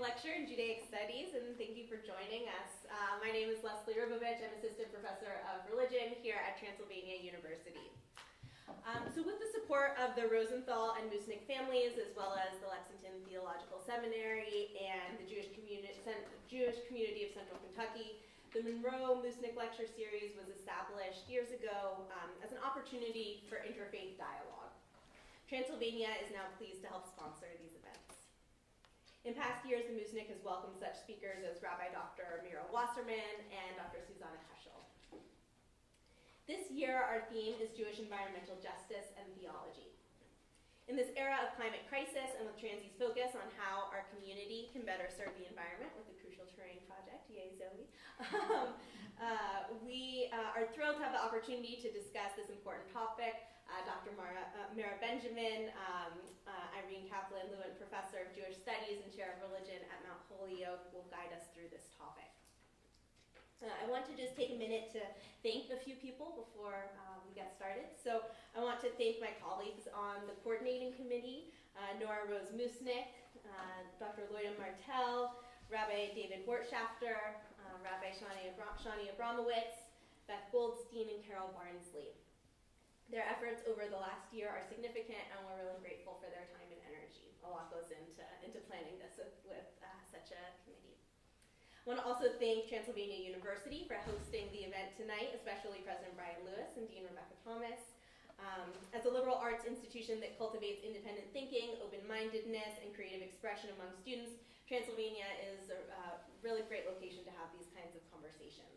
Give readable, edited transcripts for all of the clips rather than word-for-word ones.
lecture in Judaic Studies, and thank you for joining us. My name is Leslie Ribovich. I'm Assistant Professor of Religion here at Transylvania University. So with the support of the Rosenthal and Moosnick families, as well as the Lexington Theological Seminary and the Jewish community of Central Kentucky, the Monroe-Moosnick Lecture Series was established years ago as an opportunity for interfaith dialogue. Transylvania is now pleased to help sponsor these events. In past years, the Moosnick has welcomed such speakers as Rabbi Dr. Mira Wasserman and Dr. Susanna Heschel. This year, our theme is Jewish environmental justice and theology. In this era of climate crisis and with Transy's focus on how our community can better serve the environment with the Crucial Terrain Project, yay Zoe, we are thrilled to have the opportunity to discuss this important topic. Dr. Mira Benjamin, Irene Kaplan, Leiwant Professor of Jewish Studies and Chair of Religion at Mount Holyoke will guide us through this topic. I want to just take a minute to thank a few people before we get started. So I want to thank my colleagues on the coordinating committee, Nora Rose Moosnick, Dr. Lloyd Martell, Rabbi David Wortschafter, Rabbi Shani Abramowitz, Beth Goldstein, and Carol Barnsley. Their efforts over the last year are significant, and we're really grateful for their time and energy. A lot goes into planning this with such a committee. I want to also thank Transylvania University for hosting the event tonight, especially President Brian Lewis and Dean Rebecca Thomas. As a liberal arts institution that cultivates independent thinking, open-mindedness, and creative expression among students, Transylvania is a really great location to have these kinds of conversations.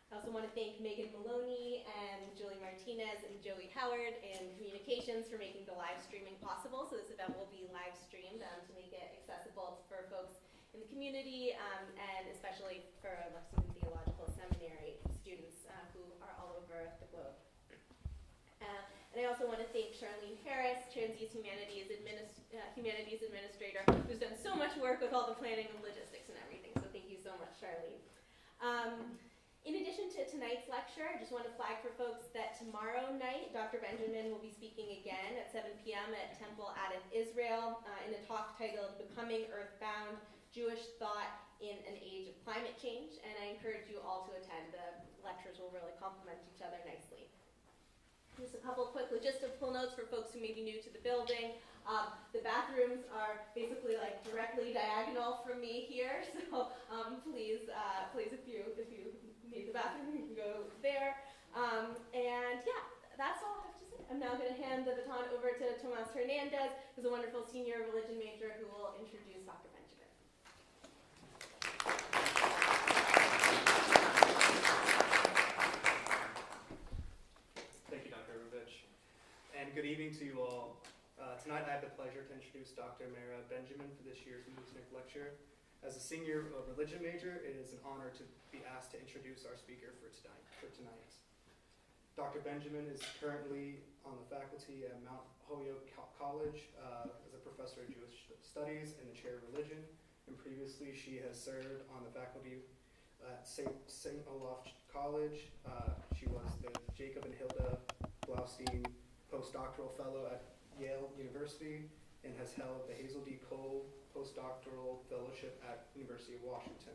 I also want to thank Megan Maloney and Julie Martinez and Joey Howard in communications for making the live streaming possible. So this event will be live streamed to make it accessible for folks in the community and especially for Lexington Theological Seminary students who are all over the globe. And I also want to thank Charlene Harris, Transy's Humanities Administrator, who's done so much work with all the planning and logistics and everything. So thank you so much, Charlene. In addition to tonight's lecture, I just want to flag for folks that tomorrow night, Dr. Benjamin will be speaking again at 7 p.m. at Temple Adif Israel in a talk titled Becoming Earthbound, Jewish Thought in an Age of Climate Change, and I encourage you all to attend. The lectures will really complement each other nicely. Just a couple quick logistical notes for folks who may be new to the building. The bathrooms are basically like directly diagonal from me here, so please if you need the bathroom, you can go there. And yeah, that's all I have to say. I'm now going to hand the baton over to Tomas Hernandez, who's a wonderful senior religion major who will introduce Dr. Benjamin. Thank you, Dr. Rubich. And good evening to you all. Tonight I have the pleasure to introduce Dr. Mira Benjamin for this year's Moosnick Lecture. As a senior religion major, it is an honor to be asked to introduce our speaker for tonight. Dr. Benjamin is currently on the faculty at Mount Holyoke College as a professor of Jewish Studies and the chair of religion. And previously, she has served on the faculty at St. Olaf College. She was the Jacob and Hilda Blaustein postdoctoral fellow at Yale University and has held the Hazel D. Cole postdoctoral fellowship at University of Washington.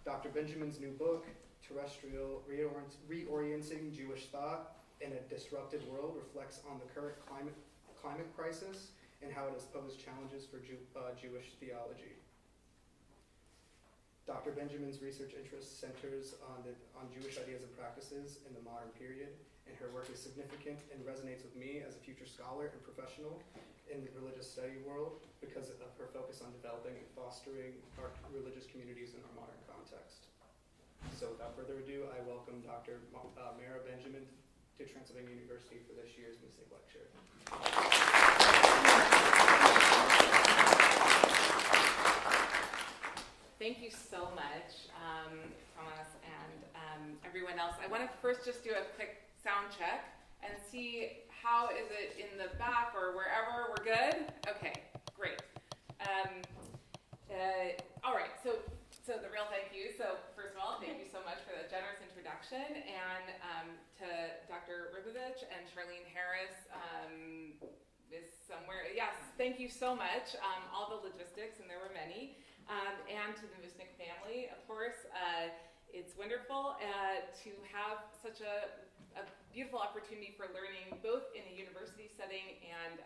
Dr. Benjamin's new book, Terrestrial Reorienting Jewish Thought in a Disrupted World, reflects on the current climate crisis and how it has posed challenges for Jewish theology. Dr. Benjamin's research interest centers on Jewish ideas and practices in the modern period, and her work is significant and resonates with me as a future scholar and professional in the religious study world because of her focus on developing and fostering our religious communities in our modern context. So without further ado, I welcome Dr. Mira Benjamin to Transylvania University for this year's Moosnick Lecture. Thank you so much, Thomas and everyone else. I want to first just do a quick sound check and see how is it in the back or wherever. We're good? Okay, great. All right, so the real thank you. So first of all, thank you so much for the generous introduction, and to Dr. Ribovich and Charlene Harris. This somewhere. Yes, thank you so much. All the logistics, and there were many. And to the Moosnick family, of course. It's wonderful to have such a beautiful opportunity for learning, both in a university setting and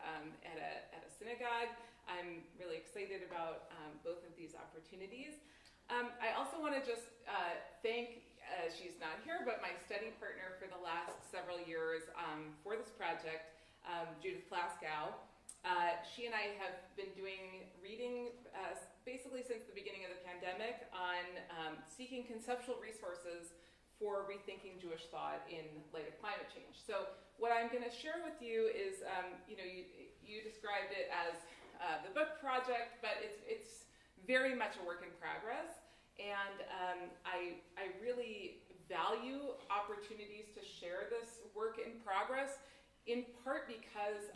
at a synagogue. I'm really excited about both of these opportunities. I also want to just thank, she's not here, but my study partner for the last several years for this project, Judith Plaskow. She and I have been doing reading basically since the beginning of the pandemic on seeking conceptual resources for rethinking Jewish thought in light of climate change. So what I'm going to share with you is, you described it as the book project, but it's very much a work in progress. And I really value opportunities to share this work in progress, in part because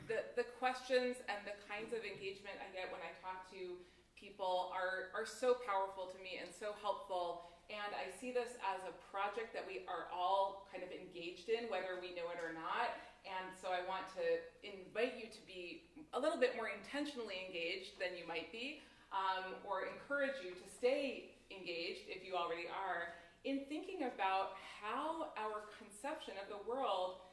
the questions and the kinds of engagement I get when I talk to people are so powerful to me and so helpful. And I see this as a project that we are all kind of engaged in, whether we know it or not. And so I want to invite you to be a little bit more intentionally engaged than you might be, or encourage you to stay engaged, if you already are, in thinking about how our conception of the world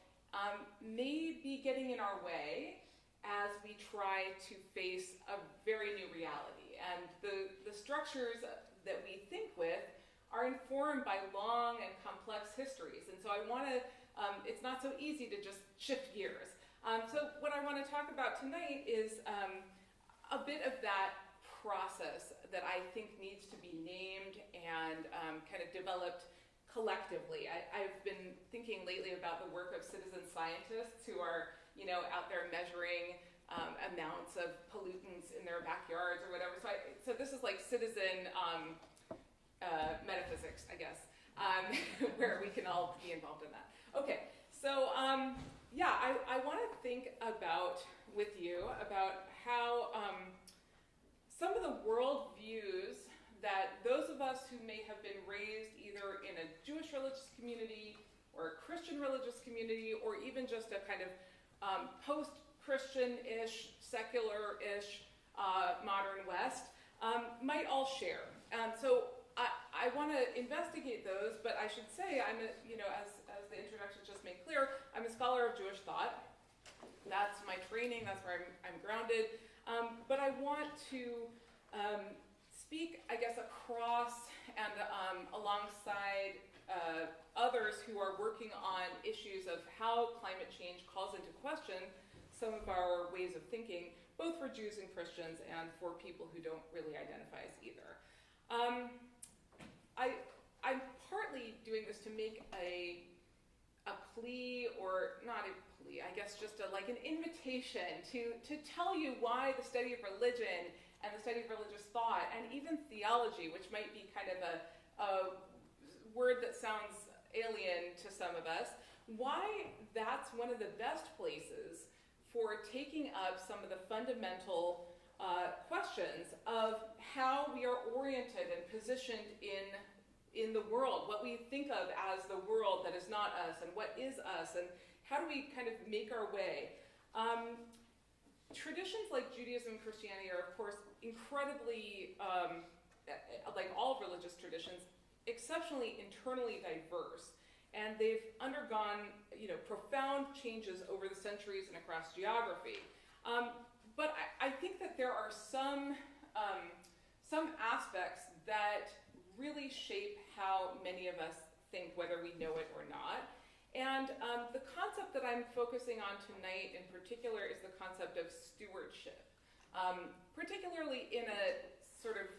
may be getting in our way as we try to face a very new reality. And the structures that we think with are informed by long and complex histories. And so I want to, it's not so easy to just shift gears. So what I want to talk about tonight is a bit of that process that I think needs to be named and kind of developed collectively. I've been thinking lately about the work of citizen scientists who are, out there measuring amounts of pollutants in their backyards or whatever. So this is like citizen metaphysics, I guess, where we can all be involved in that. Okay, so I want to think with you about how some of the world views that those of us who may have been raised either in a Jewish religious community or a Christian religious community, or even just a kind of post-Christian-ish, secular-ish modern West, might all share. So I want to investigate those, but I should say I'm as the introduction just made clear, I'm a scholar of Jewish thought. That's my training, that's where I'm grounded. But I want to speak, I guess, across and alongside others who are working on issues of how climate change calls into question some of our ways of thinking, both for Jews and Christians and for people who don't really identify as either. I'm partly doing this to make a plea, or not a plea, I guess just an invitation to tell you why the study of religion and the study of religious thought, and even theology, which might be kind of a word that sounds alien to some of us, why that's one of the best places for taking up some of the fundamental questions of how we are oriented and positioned in the world, what we think of as the world that is not us, and what is us, and how do we kind of make our way. Traditions like Judaism and Christianity are, of course, incredibly, like all religious traditions, exceptionally internally diverse. And they've undergone, profound changes over the centuries and across geography. But I think that there are some aspects that really shape how many of us think, whether we know it or not. And the concept that I'm focusing on tonight in particular is the concept of stewardship, particularly in a sort of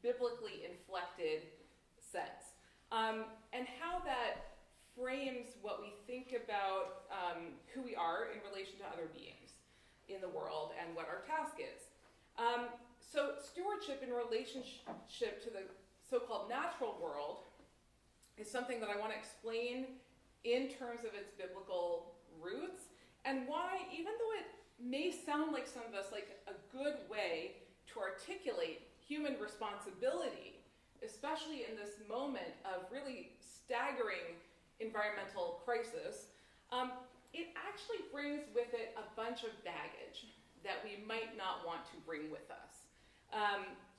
biblically inflected sense, and how that frames what we think about who we are in relation to other beings in the world and what our task is. So stewardship in relationship to the so-called natural world is something that I want to explain in terms of its biblical roots, and why, even though it may sound like some of us like a good way to articulate human responsibility, especially in this moment of really staggering environmental crisis, it actually brings with it a bunch of baggage that we might not want to bring with us.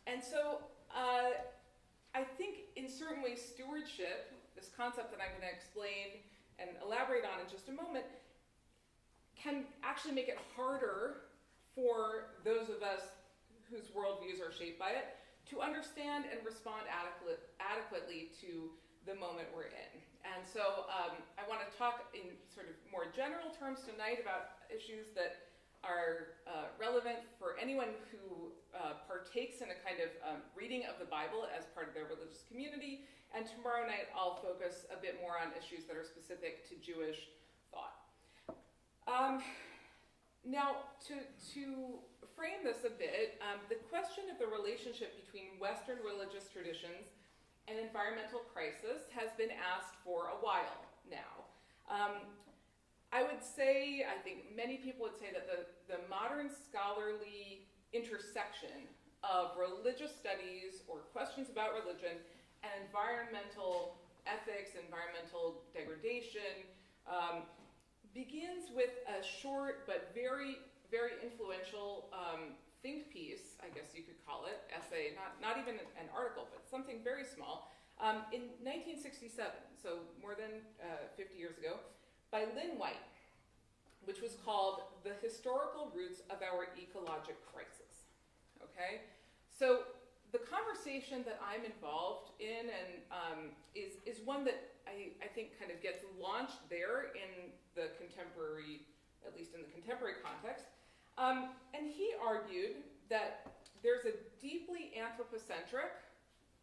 And so I think in certain ways stewardship, this concept that I'm going to explain and elaborate on in just a moment, can actually make it harder for those of us whose worldviews are shaped by it to understand and respond adequately to the moment we're in. And so I want to talk in sort of more general terms tonight about issues that are relevant for anyone who partakes in a kind of reading of the Bible as part of their religious community. And tomorrow night I'll focus a bit more on issues that are specific to Jewish thought. Now, to frame this a bit, the question of the relationship between Western religious traditions and environmental crisis has been asked for a while now. I would say, I think many people would say that the modern scholarly intersection of religious studies or questions about religion and environmental ethics, environmental degradation, begins with a short but very, very influential think piece, I guess you could call it, essay, not even an article, but something very small, in 1967, so more than 50 years ago, by Leiwant, which was called The Historical Roots of Our Ecologic Crisis. Okay? So the conversation that I'm involved in and is one that I think kind of gets launched there in the contemporary, at least in the contemporary context. And he argued that there's a deeply anthropocentric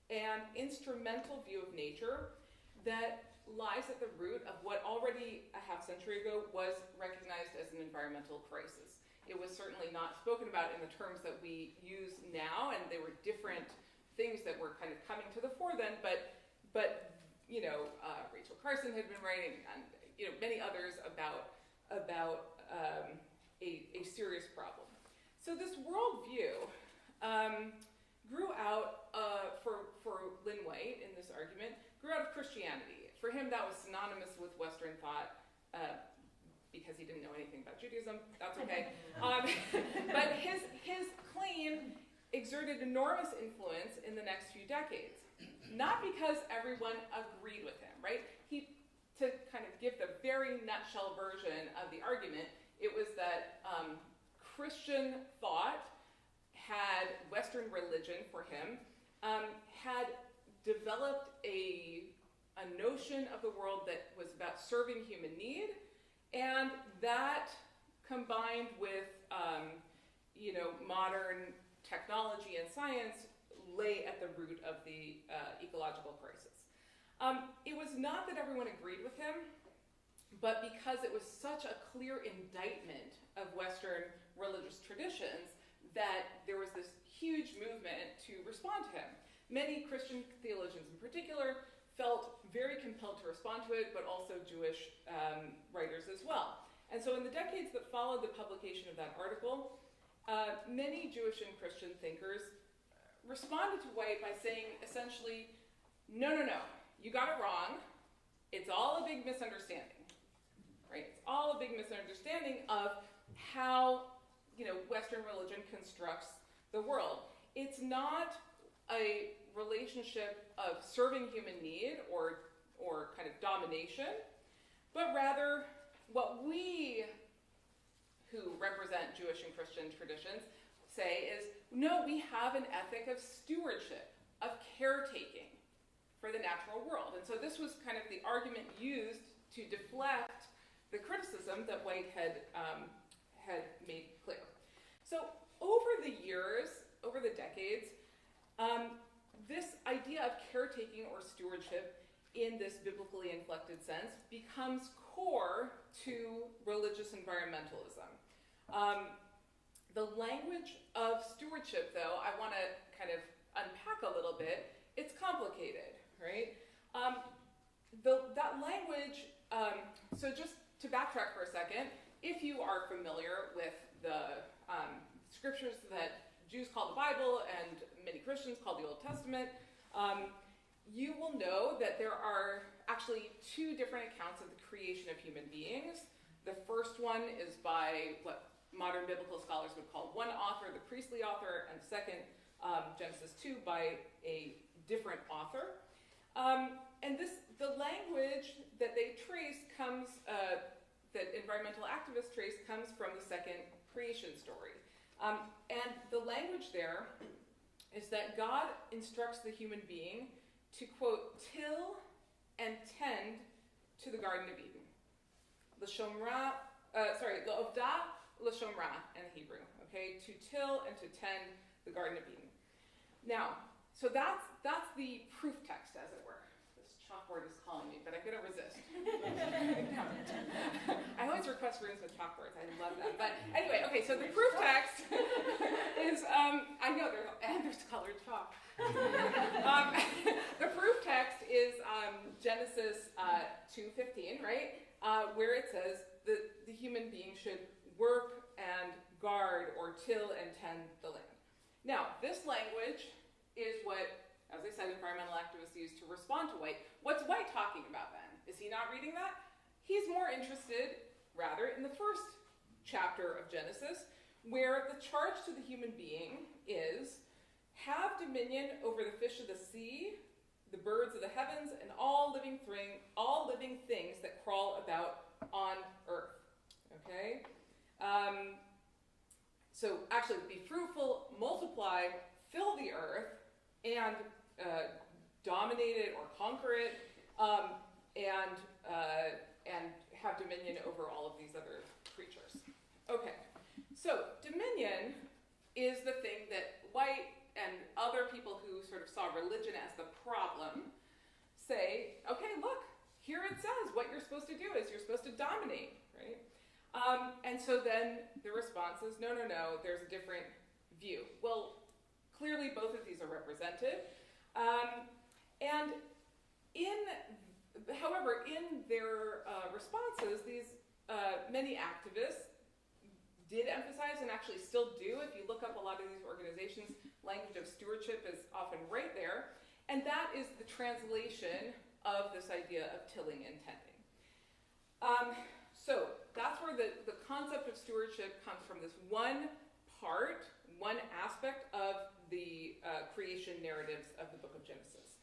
and instrumental view of nature that lies at the root of what already a half century ago was recognized as an environmental crisis. It was certainly not spoken about in the terms that we use now, and there were different things that were kind of coming to the fore then, but Rachel Carson had been writing, and many others about a serious problem. So this worldview grew out for Leiwant in this argument, grew out of Christianity. For him, that was synonymous with Western thought, because he didn't know anything about Judaism. That's okay. But his claim exerted enormous influence in the next few decades. Not because everyone agreed with him, right? To kind of give the very nutshell version of the argument, it was that Christian thought had Western religion for him, had developed a notion of the world that was about serving human need, and that combined with modern technology and science lay at the root of the ecological crisis. It was not that everyone agreed with him, but because it was such a clear indictment of Western religious traditions that there was this huge movement to respond to him. Many Christian theologians in particular felt very compelled to respond to it, but also Jewish writers as well. And so in the decades that followed the publication of that article, many Jewish and Christian thinkers responded to White by saying essentially, no, you got it wrong. It's all a big misunderstanding, right? It's all a big misunderstanding of how Western religion constructs the world. It's not a relationship of serving human need or kind of domination, but rather what we who represent Jewish and Christian traditions say is, no, we have an ethic of stewardship, of caretaking for the natural world. And so this was kind of the argument used to deflect the criticism that White had made clear. So over the years, over the decades, this idea of caretaking or stewardship in this biblically inflected sense becomes core to religious environmentalism. The language of stewardship, though, I want to kind of unpack a little bit. It's complicated, right? That language, so just to backtrack for a second, if you are familiar with the scriptures that Jews call the Bible and many Christians call the Old Testament, you will know that there are actually two different accounts of the creation of human beings. The first one is by what modern biblical scholars would call one author, the priestly author, and second, Genesis 2, by a different author. And the language that they trace comes, that environmental activists trace, comes from the second creation story. And the language there is that God instructs the human being to, quote, till and tend to the Garden of Eden. L'ovda l'shomra in Hebrew, okay? To till and to tend the Garden of Eden. Now, so that's the proof text, as it were. This chalkboard is calling me, but I'm going to resist. I always request rooms with chalkboards. I love that. But anyway, okay, so the proof text is, I know, there's colored chalk. The proof text is Genesis 2:15, right? Where it says that the human being should work and guard or till and tend the land. Now, this language is what, as I said, environmental activists use to respond to White. What's White talking about then? Is he not reading that? He's more interested, rather, in the first chapter of Genesis, where the charge to the human being is, have dominion over the fish of the sea, the birds of the heavens, and all living things that crawl about on earth. Okay? So actually, be fruitful, multiply, fill the earth, and dominate it or conquer it, and have dominion over all of these other creatures. Okay, so dominion is the thing that White and other people who sort of saw religion as the problem say, okay, look, here it says what you're supposed to do is you're supposed to dominate, right? And so then the response is, no, there's a different view. Well, clearly both of these are represented. And however, in their responses, these many activists did emphasize, and actually still do, if you look up a lot of these organizations, language of stewardship is often right there, and that is the translation of this idea of tilling and tending. So that's where the concept of stewardship comes from, this one aspect of the creation narratives of the book of Genesis.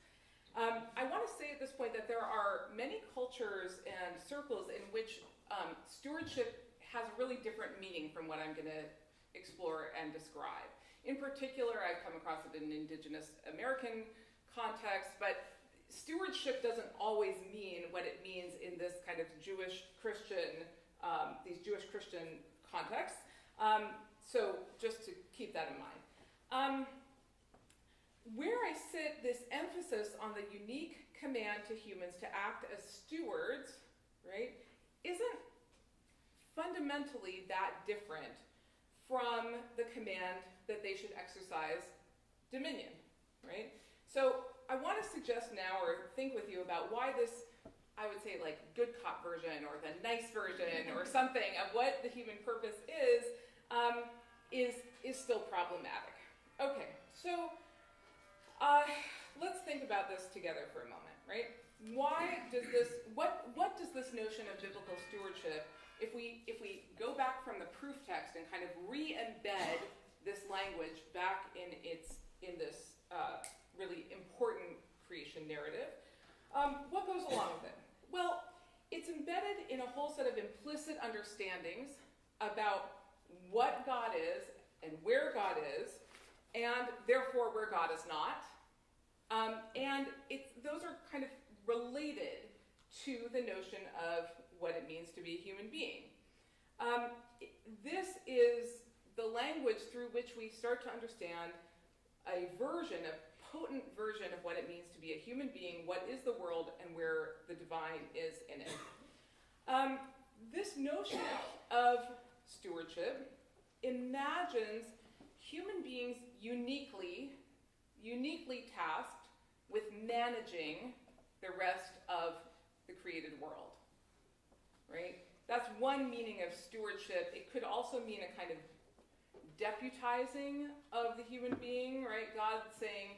I want to say at this point that there are many cultures and circles in which stewardship has a really different meaning from what I'm going to explore and describe. In particular, I've come across it in Indigenous American context, but stewardship doesn't always mean what it means in this kind of Jewish-Christian, these Jewish-Christian contexts. So just to keep that in mind. Where I sit this emphasis on the unique command to humans to act as stewards, right, isn't fundamentally that different from the command that they should exercise dominion, right? So I want to suggest now, or think with you about why this, I would say, like, good cop version or the nice version or something of what the human purpose is still problematic. Okay, so let's think about this together for a moment, right? What does this notion of biblical stewardship, if we go back from the proof text and kind of re-embed this language back in this really important creation narrative, what goes along with it? Well, it's embedded in a whole set of implicit understandings about what God is and where God is, and therefore where God is not. And those are kind of related to the notion of what it means to be a human being. This is the language through which we start to understand a potent version of what it means to be a human being, what is the world, and where the divine is in it. This notion of stewardship imagines human beings uniquely tasked with managing the rest of the created world, right? That's one meaning of stewardship. It could also mean a kind of deputizing of the human being, right? God saying,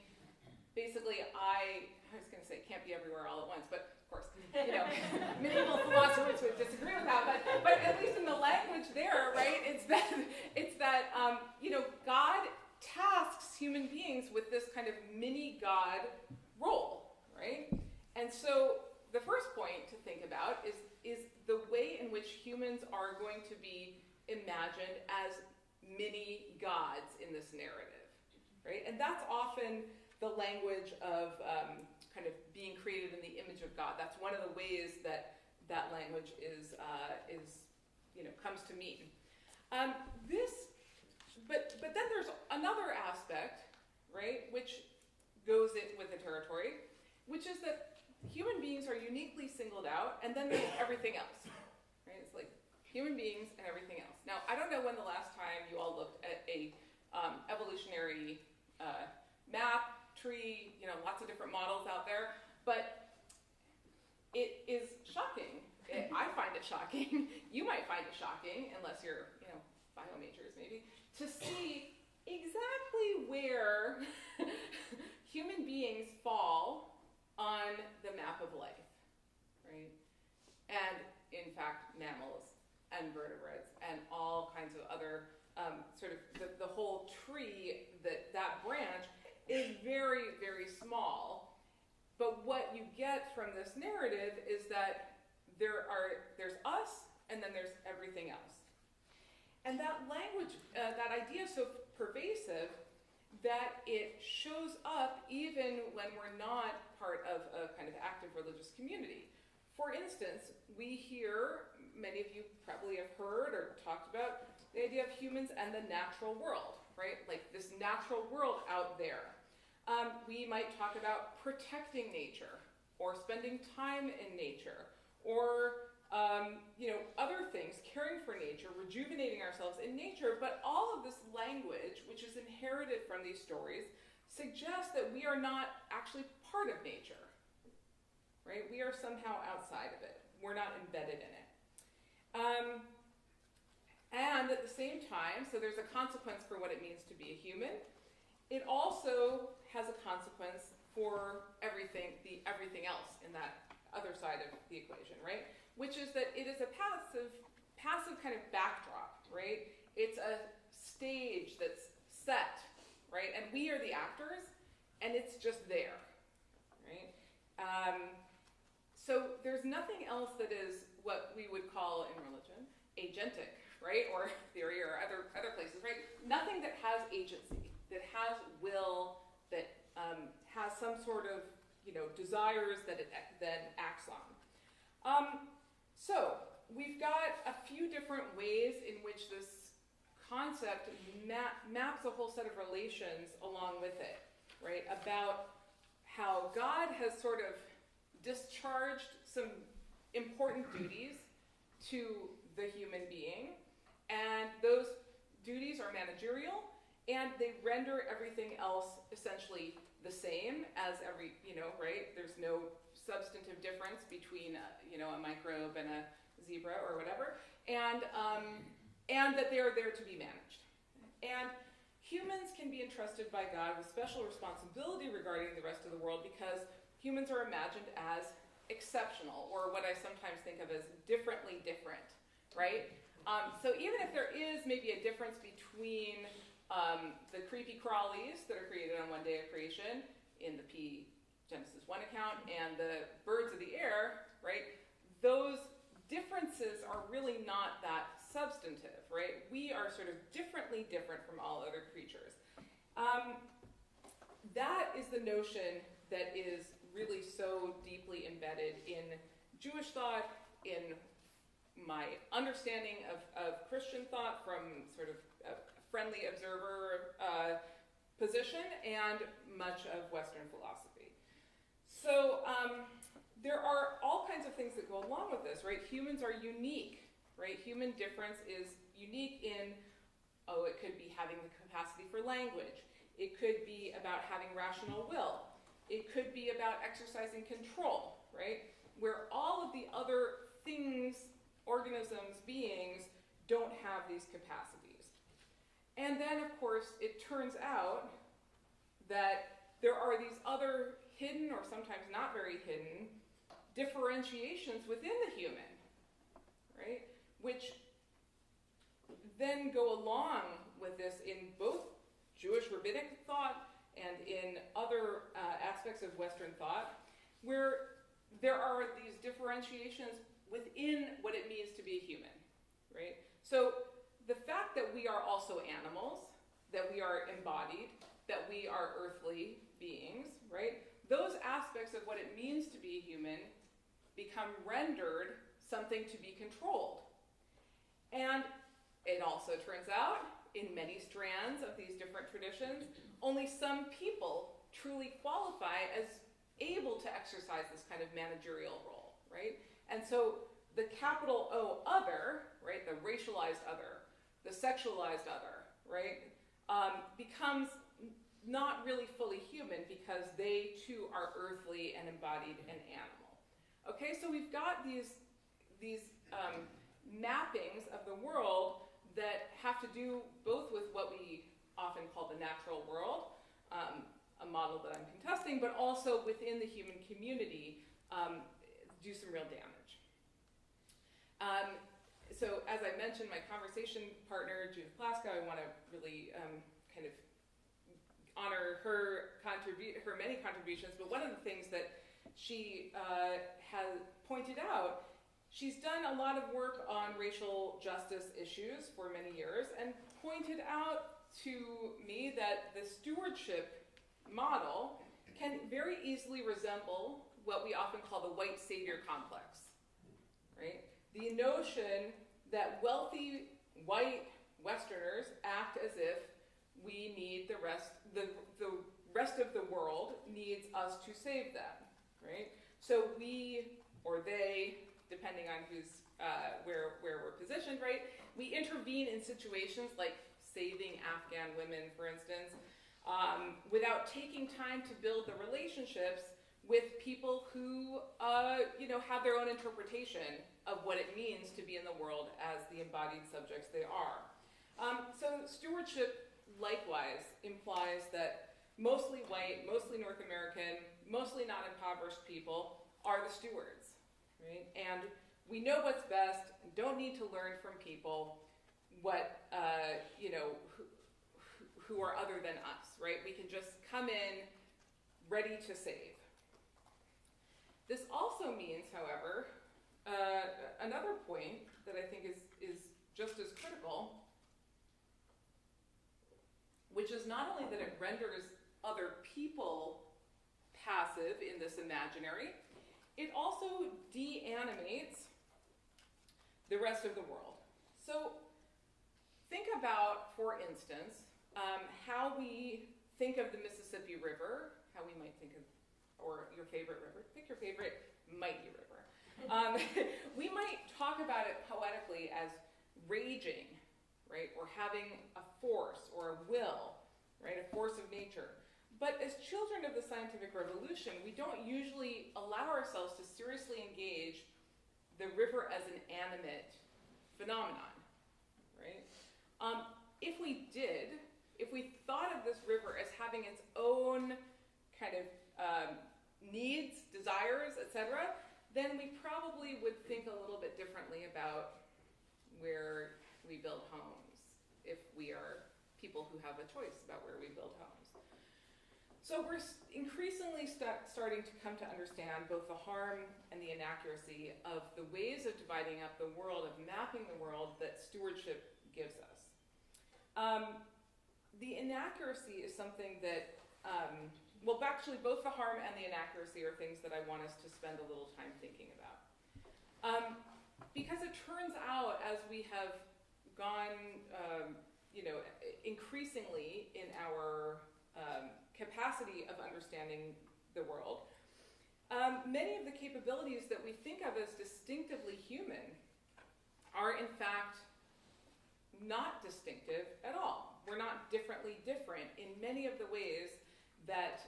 basically, I was going to say, can't be everywhere all at once, but of course, Medieval philosophers would disagree with that, but at least in the language there, right, it's that God tasks human beings with this kind of mini-God role, right? And so the first point to think about is the way in which humans are going to be imagined as mini-gods in this narrative, right? And that's often the language of kind of being created in the image of God. That's one of the ways that language is comes to mean. But then there's another aspect, right, which goes with the territory, which is that human beings are uniquely singled out, and then there's everything else, right? It's like human beings and everything else. Now, I don't know when the last time you all looked at a evolutionary map, tree, lots of different models out there, but it is shocking. I find it shocking. You might find it shocking, unless you're, bio majors maybe, to see exactly where human beings fall on the map of life, right? And in fact, mammals and vertebrates and all kinds of other sort of the whole tree, that branch is very, very small. But what you get from this narrative is that there's us and then there's everything else. And that language, that idea is so pervasive that it shows up even when we're not part of a kind of active religious community. For instance, we hear, many of you probably have heard or talked about the idea of humans and the natural world, right? Like this natural world out there. We might talk about protecting nature or spending time in nature or other things, caring for nature, rejuvenating ourselves in nature, but all of this language, which is inherited from these stories, suggests that we are not actually part of nature, right? We are somehow outside of it. We're not embedded in it. And at the same time, so there's a consequence for what it means to be a human. It also has a consequence for everything else in that other side of the equation, right? Which is that it is a passive kind of backdrop, right? It's a stage that's set, right? And we are the actors, and it's just there, right? So there's nothing else that is what we would call in religion agentic, right? Or theory or other places, right? Nothing that has agency, that has will, that has some sort of desires that it then acts on. So we've got a few different ways in which this concept maps a whole set of relations along with it, right? About how God has sort of discharged some important duties to the human being, and those duties are managerial, and they render everything else essentially the same as every, right? There's no substantive difference between a microbe and a zebra or whatever, and that they are there to be managed. And humans can be entrusted by God with special responsibility regarding the rest of the world because humans are imagined as exceptional, or what I sometimes think of as differently different, right? So even if there is maybe a difference between the creepy crawlies that are created on one day of creation in the Genesis 1 account and the birds of the air, right? Those differences are really not that substantive, right? We are sort of differently different from all other creatures. That is the notion that is really so deeply embedded in Jewish thought, in my understanding of Christian thought from sort of a friendly observer position, and much of Western philosophy. So there are all kinds of things that go along with this, right? Humans are unique, right? Human difference is unique in, it could be having the capacity for language. It could be about having rational will. It could be about exercising control, right? Where all of the other things, organisms, beings, don't have these capacities. And then, of course, it turns out that there are these other hidden, or sometimes not very hidden, differentiations within the human, right? Which then go along with this in both Jewish rabbinic thought and in other aspects of Western thought, where there are these differentiations within what it means to be a human, right? So the fact that we are also animals, that we are embodied, that we are earthly beings, right? Those aspects of what it means to be a human become rendered something to be controlled. And it also turns out, in many strands of these different traditions, only some people truly qualify as able to exercise this kind of managerial role, right? And so the capital O other, right, the racialized other, the sexualized other, right, becomes not really fully human because they too are earthly and embodied and animal. Okay, so we've got these mappings of the world that have to do both with what we often call the natural world, a model that I'm contesting, but also within the human community, do some real damage. So as I mentioned, my conversation partner, Judith Plaskow, I want to really kind of honor her many contributions, but one of the things that she has pointed out, she's done a lot of work on racial justice issues for many years and pointed out to me that the stewardship model can very easily resemble what we often call the white savior complex, right? The notion that wealthy white Westerners act as if we need the rest of the world needs us to save them, right? So we, or they, depending on who's where we're positioned, right? We intervene in situations like saving Afghan women, for instance, without taking time to build the relationships with people who, have their own interpretation of what it means to be in the world as the embodied subjects they are. So stewardship, likewise, implies that mostly white, mostly North American, mostly not impoverished people are the stewards, right? And we know what's best, don't need to learn from people what, who are other than us, right? We can just come in ready to save. This also means, however, another point that I think is just as critical, which is not only that it renders other people passive in this imaginary, it also de-animates the rest of the world. So think about, for instance, how we think of the Mississippi River, how we might think of, or your favorite river, pick your favorite mighty river. We might talk about it poetically as raging, right, or having a force or a will, right, a force of nature. But as children of the scientific revolution, we don't usually allow ourselves to seriously engage the river as an animate phenomenon, right? If we did, if we thought of this river as having its own kind of needs, desires, etc., then we probably would think a little bit differently about where we build homes, if we are people who have a choice about where we build homes. So we're increasingly starting to come to understand both the harm and the inaccuracy of the ways of dividing up the world, of mapping the world that stewardship gives us. The inaccuracy is something that, actually both the harm and the inaccuracy are things that I want us to spend a little time thinking about. Because it turns out, as we have gone, increasingly in our capacity of understanding the world, many of the capabilities that we think of as distinctively human are in fact not distinctive at all. We're not differently different in many of the ways that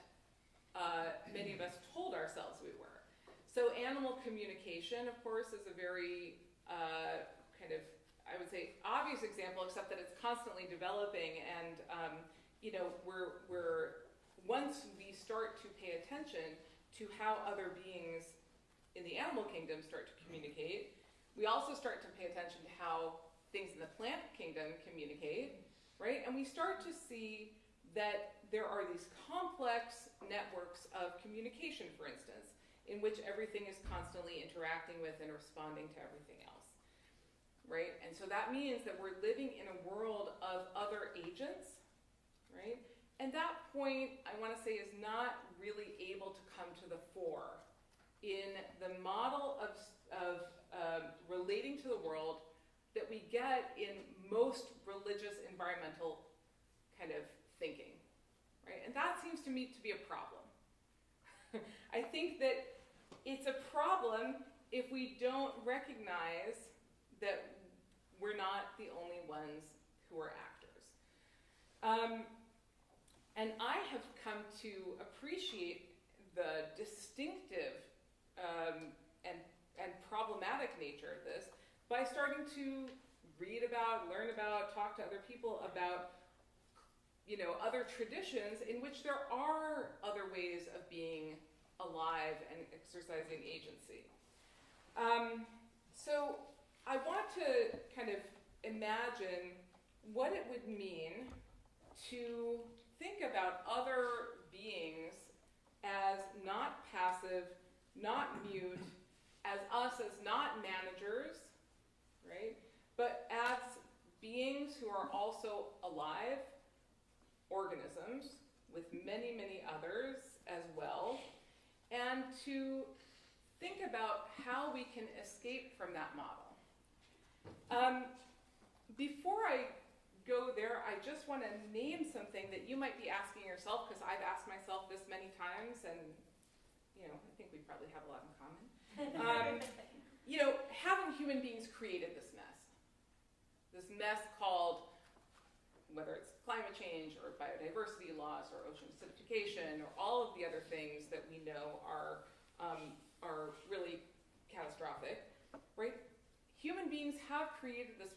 many of us told ourselves we were. So animal communication, of course, is a very kind of, I would say, obvious example, except that it's constantly developing, and we're once we start to pay attention to how other beings in the animal kingdom start to communicate, we also start to pay attention to how things in the plant kingdom communicate, right? And we start to see that there are these complex networks of communication, for instance, in which everything is constantly interacting with and responding to everything else, right? And so that means that we're living in a world of other agents, right? And that point, I want to say, is not really able to come to the fore in the model of relating to the world that we get in most religious environmental kind of thinking, right? And that seems to me to be a problem. I think that it's a problem if we don't recognize that we're not the only ones who are actors. And I have come to appreciate the distinctive and problematic nature of this by starting to read about, learn about, talk to other people about, other traditions in which there are other ways of being alive and exercising agency. So I want to kind of imagine what it would mean to think about other beings as not passive, not mute, as us as not managers, right? But as beings who are also alive organisms with many, many others as well, and to think about how we can escape from that model. Before I go there, I just want to name something that you might be asking yourself, because I've asked myself this many times, and I think we probably have a lot in common. Haven't human beings created this mess called, whether it's climate change or biodiversity loss or ocean acidification or all of the other things that we know are really catastrophic, right? Human beings have created this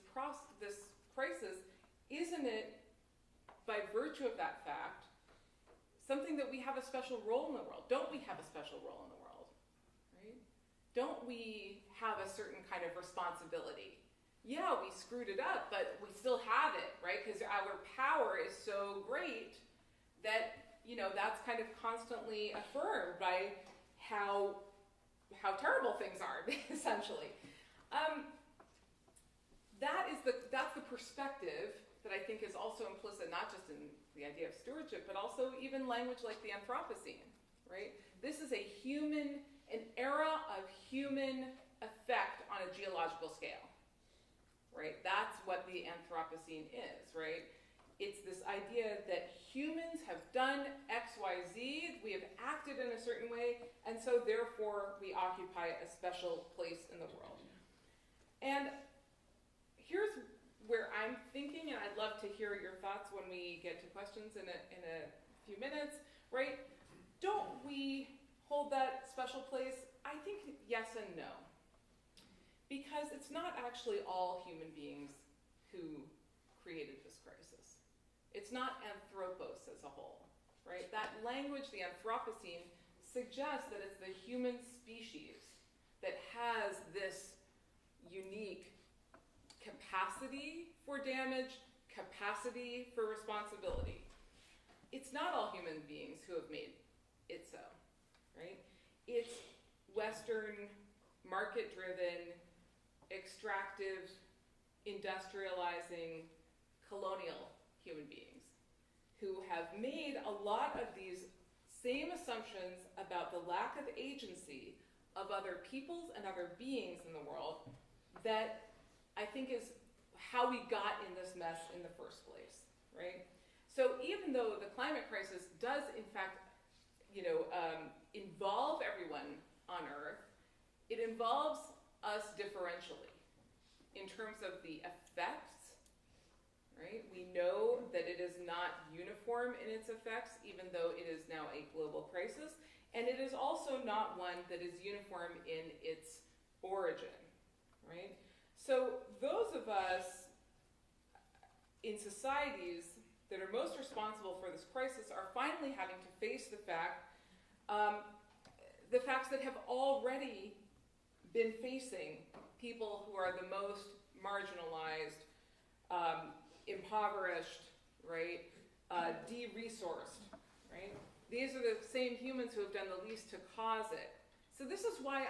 crisis. Isn't it, by virtue of that fact, something that we have a special role in the world? Don't we have a special role in the world, right? Don't we have a certain kind of responsibility? Yeah, we screwed it up, but we still have it, right? Because our power is so great that, that's kind of constantly affirmed by how terrible things are, essentially. That's the perspective that I think is also implicit, not just in the idea of stewardship, but also even language like the Anthropocene, right? This is an era of human effect on a geological scale, right? That's what the Anthropocene is, right? It's this idea that humans have done X, Y, Z, we have acted in a certain way, and so therefore we occupy a special place in the world. And here's where I'm thinking, and I'd love to hear your thoughts when we get to questions in a few minutes, right? Don't we hold that special place? I think yes and no. Because it's not actually all human beings who created this crisis. It's not anthropos as a whole, right? That language, the Anthropocene, suggests that it's the human species that has this unique capacity for damage, capacity for responsibility. It's not all human beings who have made it so, right? It's Western, market-driven, extractive, industrializing, colonial human beings who have made a lot of these same assumptions about the lack of agency of other peoples and other beings in the world that I think is how we got in this mess in the first place, right? So even though the climate crisis does, in fact, involve everyone on Earth, it involves us differentially in terms of the effects, right? We know that it is not uniform in its effects, even though it is now a global crisis, and it is also not one that is uniform in its origin, right? So those of us in societies that are most responsible for this crisis are finally having to face the facts that have already been facing people who are the most marginalized, impoverished, right, de-resourced, right? These are the same humans who have done the least to cause it. So this is why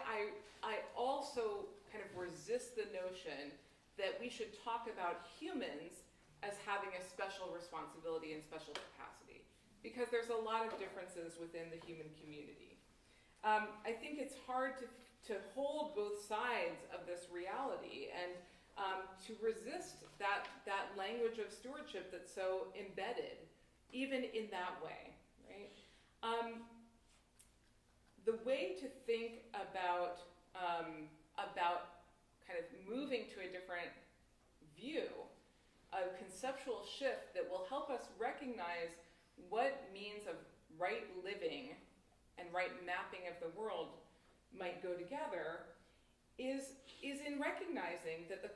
I also kind of resist the notion that we should talk about humans as having a special responsibility and special capacity, because there's a lot of differences within the human community. I think it's hard to hold both sides of this reality and to resist that language of stewardship that's so embedded, even in that way, right? The way to think about kind of moving to a different view, a conceptual shift that will help us recognize what means of right living and right mapping of the world might go together is in recognizing that the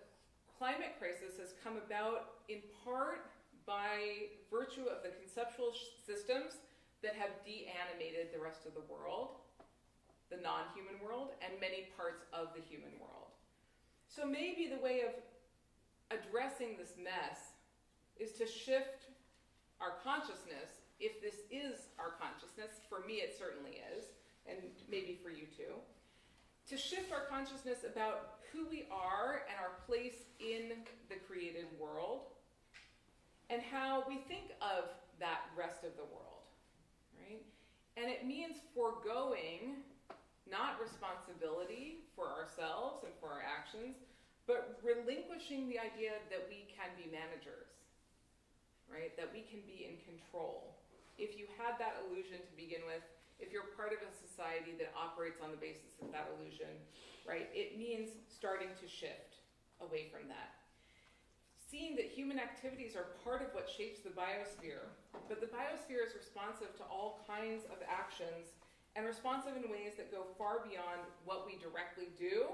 climate crisis has come about in part by virtue of the conceptual systems that have de-animated the rest of the world, the non-human world, and many parts of the human world. So maybe the way of addressing this mess is to shift our consciousness, if this is our consciousness. For me it certainly is, and maybe for you too, to shift our consciousness about who we are and our place in the created world, and how we think of that rest of the world, right? And it means foregoing not responsibility for ourselves and for our actions, but relinquishing the idea that we can be managers, right? That we can be in control. If you had that illusion to begin with, if you're part of a society that operates on the basis of that illusion, right, it means starting to shift away from that. Seeing that human activities are part of what shapes the biosphere, but the biosphere is responsive to all kinds of actions and responsive in ways that go far beyond what we directly do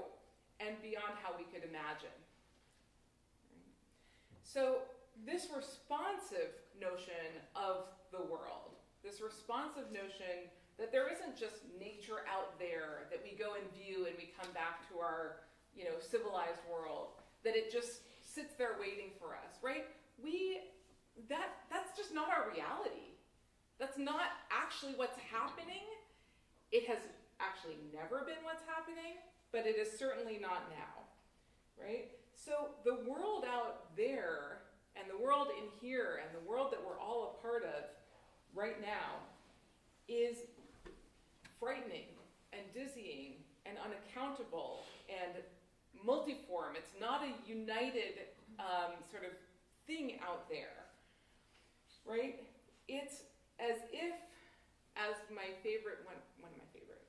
and beyond how we could imagine. So this responsive notion of the world, this responsive notion that there isn't just nature out there that we go and view and we come back to our, civilized world, that it just sits there waiting for us, right? That's just not our reality. That's not actually what's happening. It has actually never been what's happening, but it is certainly not now, right? So the world out there and the world in here and the world that we're all a part of right now is frightening and dizzying and unaccountable and multiform. It's not a united sort of thing out there, right? It's as if, as my favorite, one of my favorite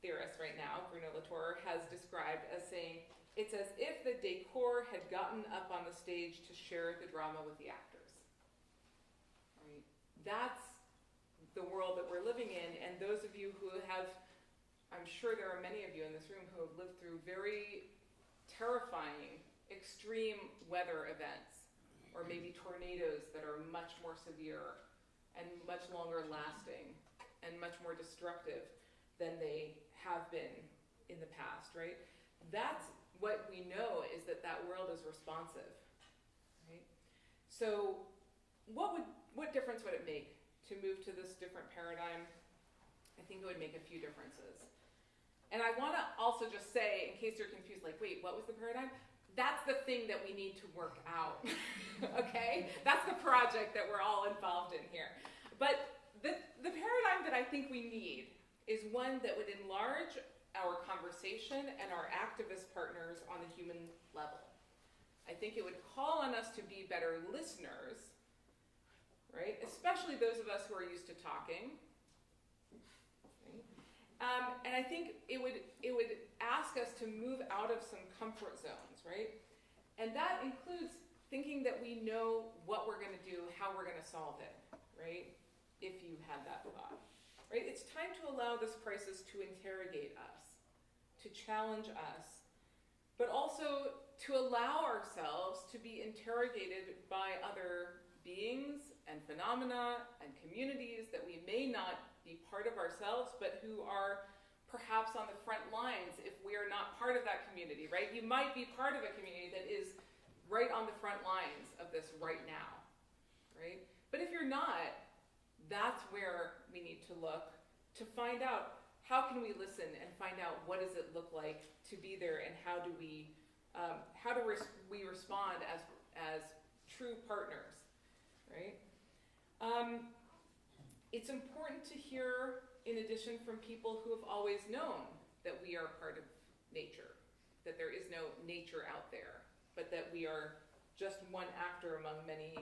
theorists right now, Bruno Latour, has described as saying, it's as if the decor had gotten up on the stage to share the drama with the actors, right? That's the world that we're living in, and those of you who have, I'm sure there are many of you in this room who have lived through very terrifying, extreme weather events, or maybe tornadoes that are much more severe and much longer lasting and much more destructive than they have been in the past, right? That's what we know, is that world is responsive, right? So what difference would it make to move to this different paradigm? I think it would make a few differences. And I want to also just say, in case you're confused, like, wait, what was the paradigm? That's the thing that we need to work out, okay? That's the project that we're all involved in here. But the paradigm that I think we need is one that would enlarge our conversation and our activist partners on the human level. I think it would call on us to be better listeners, right? Especially those of us who are used to talking. And I think it would ask us to move out of some comfort zones, right? And that includes thinking that we know what we're going to do, how we're going to solve it, right? If you had that thought, right? It's time to allow this crisis to interrogate us, to challenge us, but also to allow ourselves to be interrogated by other beings and phenomena and communities that we may not be part of ourselves, but who are perhaps on the front lines if we are not part of that community, right? You might be part of a community that is right on the front lines of this right now, right? But if you're not, that's where we need to look to find out how can we listen and find out what does it look like to be there, and how do we respond as true partners, right? It's important to hear, in addition, from people who have always known that we are part of nature, that there is no nature out there, but that we are just one actor among many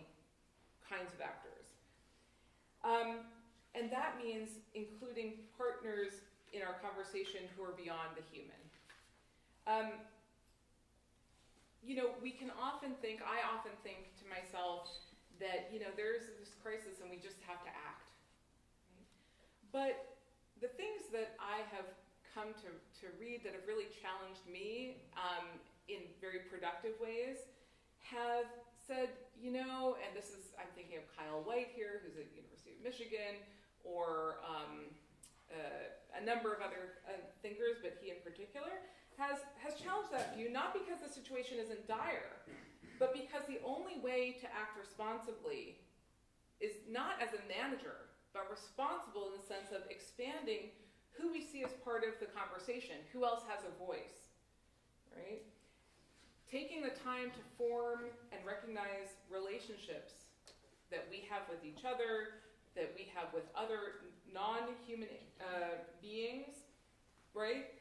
kinds of actors. And that means including partners in our conversation who are beyond the human. We can often think, I often think to myself that, there's this crisis and we just have to act. Right? But the things that I have come to read that have really challenged me in very productive ways have said, and this is, I'm thinking of Kyle White here, who's at University of Michigan, or a number of other thinkers, but he in particular, has challenged that view, not because the situation isn't dire, but because the only way to act responsibly is not as a manager, but responsible in the sense of expanding who we see as part of the conversation, who else has a voice, right? Taking the time to form and recognize relationships that we have with each other, that we have with other non-human beings, right?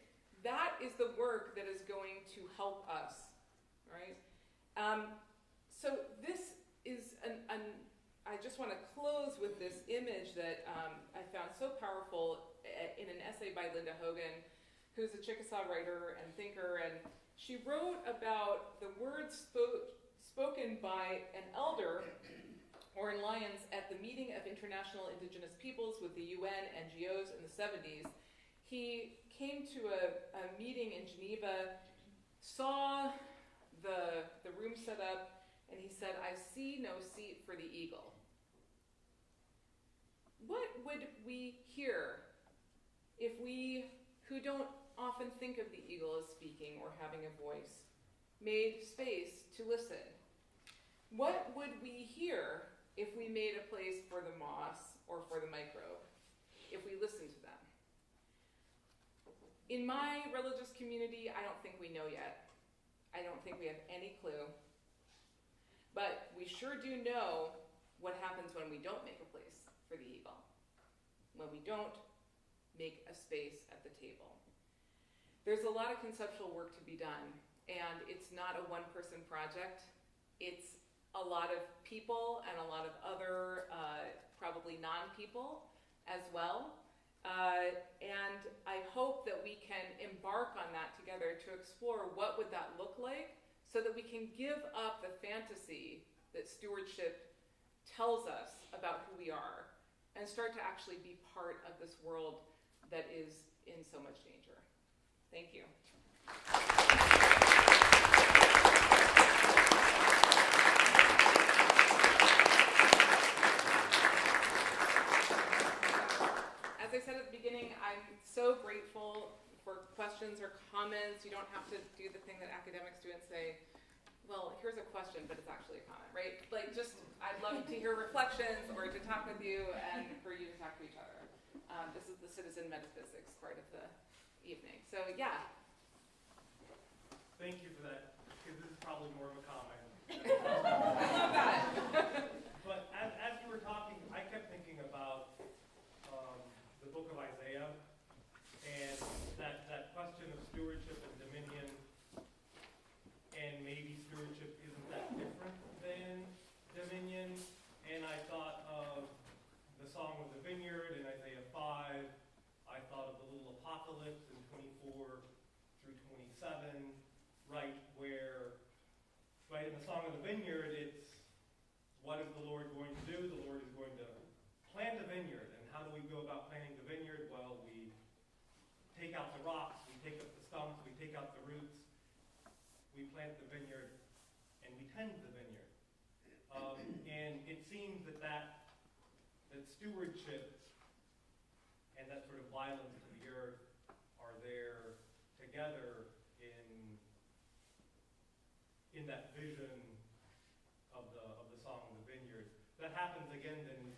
That is the work that is going to help us, right? So this is I just want to close with this image that I found so powerful in an essay by Linda Hogan, who's a Chickasaw writer and thinker, and she wrote about the words spoken by an elder, Orrin Lyons, at the meeting of International Indigenous Peoples with the UN NGOs in the 70s. He came to a meeting in Geneva, saw the room set up, and he said, "I see no seat for the eagle." What would we hear if we, who don't often think of the eagle as speaking or having a voice, made space to listen? What would we hear if we made a place for the moss or for the microbe, if we listened to them? In my religious community, I don't think we know yet. I don't think we have any clue. But we sure do know what happens when we don't make a place for the eagle, when we don't make a space at the table. There's a lot of conceptual work to be done, and it's not a one-person project. It's a lot of people and a lot of other, probably non-people as well. And I hope that we can embark on that together to explore what would that look like, so that we can give up the fantasy that stewardship tells us about who we are and start to actually be part of this world that is in so much danger. Thank you. As I said at the beginning, I'm so grateful for questions or comments. You don't have to do the thing that academics do and say, well, here's a question, but it's actually a comment, right? Like, just, I'd love to hear reflections or to talk with you and for you to talk to each other. This is the citizen metaphysics part of the evening. So, yeah. Thank you for that, because this is probably more of a comment. I love that. But as you were talking, I kept thinking about the book of Isaiah and that question of stewardship and dominion, and maybe stewardship isn't that different than dominion. And I thought of the Song of the Vineyard in Isaiah 5. I thought of the little apocalypse in 24 through 27, right, where, right, in the Song of the Vineyard, it's, what is the Lord going to do? The Lord is going to plant a vineyard. And how do we go about planting the vineyard? Well, we take out the rocks, we take up the stumps, we take out the roots, we plant the vineyard, and we tend the vineyard. And it seems that stewardship and that sort of violence to the earth together in that vision of the song of the vineyard. That happens again then in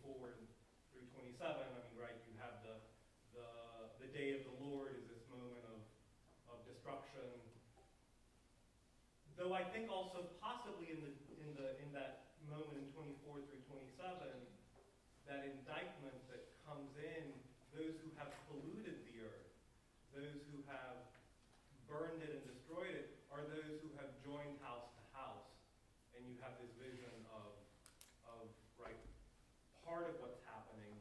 24 through 27. I mean, right? You have the day of the Lord is this moment of destruction. Though I think also possibly in that moment in 24 through 27, that indictment that comes in, those who have polluted the earth, those who have burned it and destroyed it, are those who have joined house to house. And you have this vision of right, part of what's happening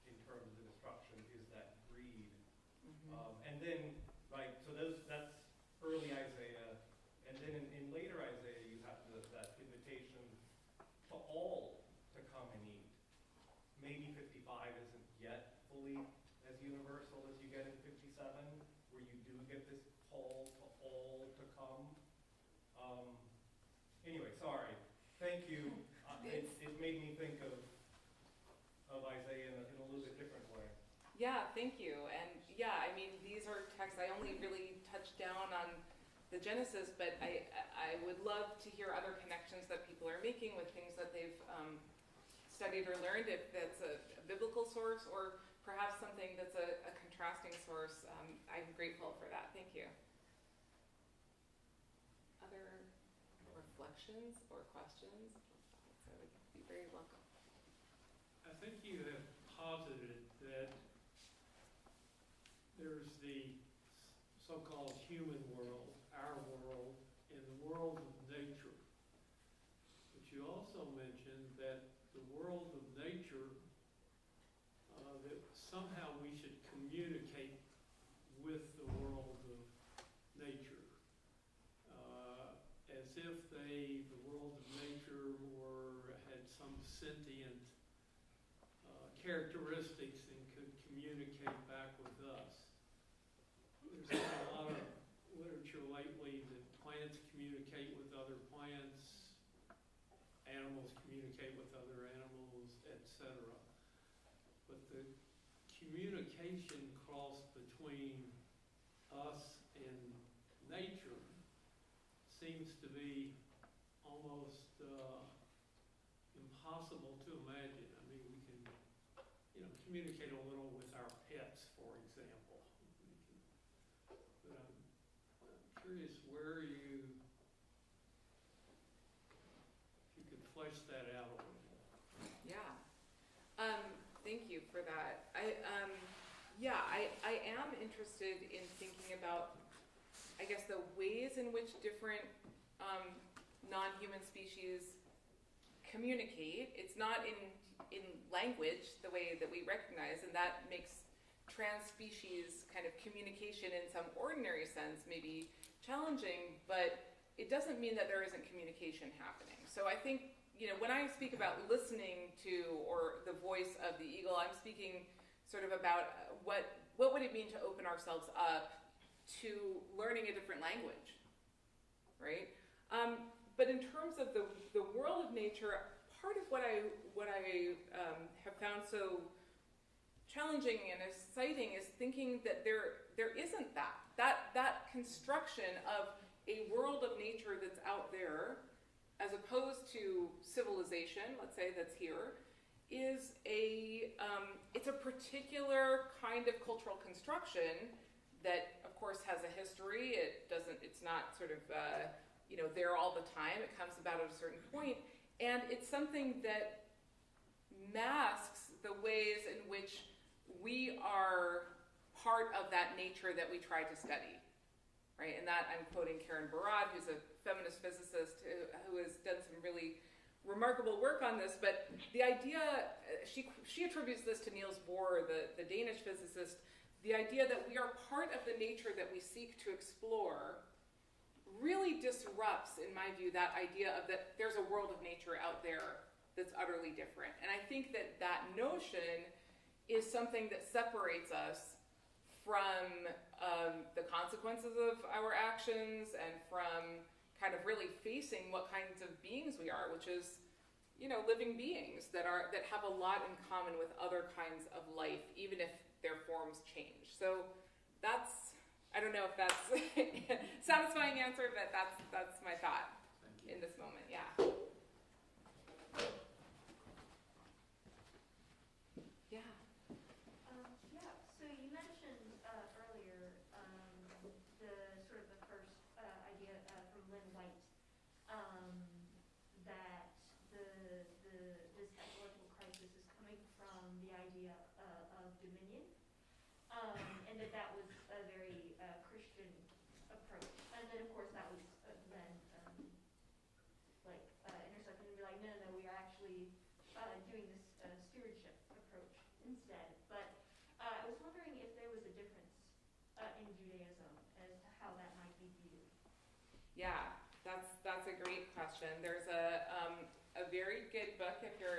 in terms of the destruction is that greed. And then, right, so that's early Isaiah. And then in later Isaiah, you have that invitation to all to come and eat. Maybe 55 isn't yet fully as universal as you get in 57, where you do get this call to all to come. Anyway, sorry. Thank you. It made me think of Isaiah in a little bit different way. Yeah, thank you. And yeah, I mean, these are texts, I only really touched down on the Genesis, but I would love to hear other connections that people are making with things that they've studied or learned, if that's a biblical source or perhaps something that's a contrasting source. I'm grateful for that. Thank you. Other reflections or questions? So would be very welcome. I think you have posited that there's the so-called human world, our world, and the world of nature. But you also mentioned that the world of nature, that somehow we should communicate with the world of nature, as if the world of nature had some sentient characteristics and could communicate back with us. There's been a lot of literature lately that plants communicate with other plants, animals communicate with other animals, etc. But the communication cross between us and nature seems to be almost impossible to imagine. I mean, we can, communicate a little with our pets, for example. But I'm curious if you could flesh that out a little more. Yeah. Thank you for that. I am interested in thinking about, I guess, the ways in which different non-human species communicate. It's not in language the way that we recognize, and that makes trans-species kind of communication in some ordinary sense maybe challenging, but it doesn't mean that there isn't communication happening. So I think, when I speak about listening to, or the voice of the eagle, I'm speaking sort of about what would it mean to open ourselves up to learning a different language, right? But in terms of the world of nature, part of what I have found so challenging and exciting is thinking that there isn't that construction of a world of nature that's out there, as opposed to civilization, let's say, that's here, is it's a particular kind of cultural construction that, of course, has a history. It's not sort of there all the time. It comes about at a certain point, and it's something that masks the ways in which we are part of that nature that we try to study, right? And that I'm quoting Karen Barad, who's a feminist physicist who has done some really remarkable work on this. But the idea, she attributes this to Niels Bohr, the Danish physicist, the idea that we are part of the nature that we seek to explore really disrupts, in my view, that idea of that there's a world of nature out there that's utterly different. And I think that notion is something that separates us from the consequences of our actions and from kind of really facing what kinds of beings we are, which is, living beings that have a lot in common with other kinds of life, even if their forms change. So I don't know if that's a satisfying answer, but that's my thought in this moment. Yeah. Yeah. Yeah, so you mentioned earlier the sort of the first idea from Leiwant that this ecological crisis is coming from the idea of dominion, and that was a very Christian approach. And then, of course, that was then intersected and be like, no, we are actually doing this stewardship approach instead. But I was wondering if there was a difference in Judaism as to how that might be viewed. Yeah, that's a great question. There's a very good book if you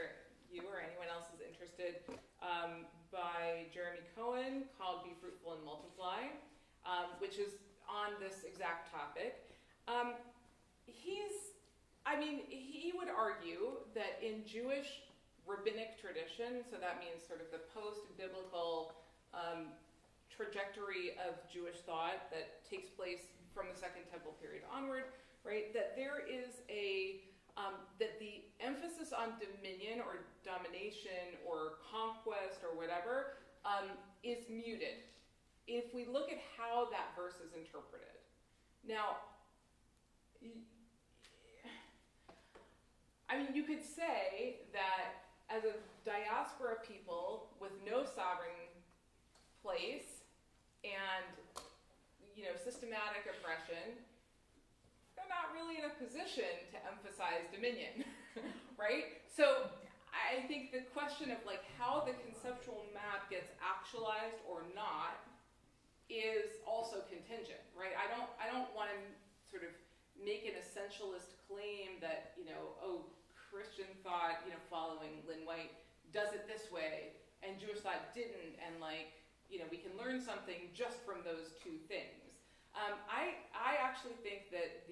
or anyone else is interested by Jeremy Cohen called Be Fruitful and Multiply, which is on this exact topic. He would argue that in Jewish rabbinic tradition, so that means sort of the post-biblical trajectory of Jewish thought that takes place from the Second Temple period onward, right, that there is that the emphasis on dominion or domination or conquest or whatever is muted if we look at how that verse is interpreted. Now, you could say that as a diaspora people with no sovereign place and, systematic oppression, they're not really in a position to emphasize dominion, right? So I think the question of how the conceptual map gets actualized or not is also contingent, right? I don't want to sort of make an essentialist claim that, Christian thought, following Leiwant, does it this way, and Jewish thought didn't, and we can learn something just from those two things. I actually think that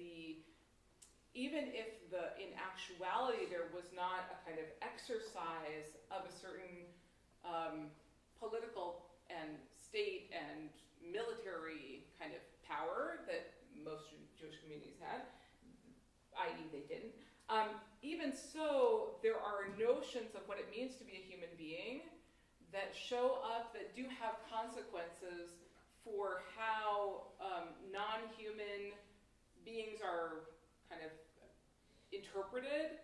even if in actuality there was not a kind of exercise of a certain political and state and military kind of power that most Jewish communities had, i.e. they didn't, even so, there are notions of what it means to be a human being that show up that do have consequences for how non-human beings are kind of interpreted,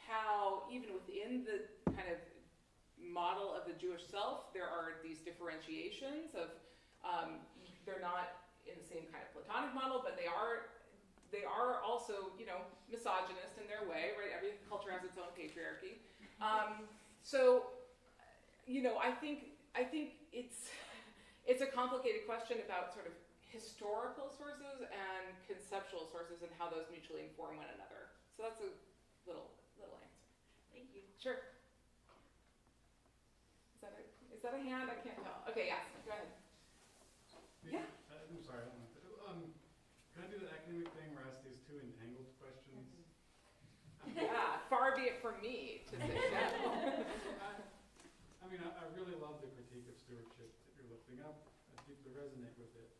how even within the kind of model of the Jewish self, there are these differentiations of, they're not in the same kind of Platonic model, but they are also, misogynist in their way, right? Every culture has its own patriarchy. I think it's a complicated question about sort of historical sources and conceptual sources and how those mutually inform one another. So that's a little answer. Thank you. Sure. Is that a hand? I can't tell. Okay, yes, go ahead. Yeah. I'm sorry, I don't know. Can I do the academic thing where I ask these two entangled questions? Yeah, far be it from me to say that. I really love the critique of stewardship that you're lifting up. I deeply resonate with it.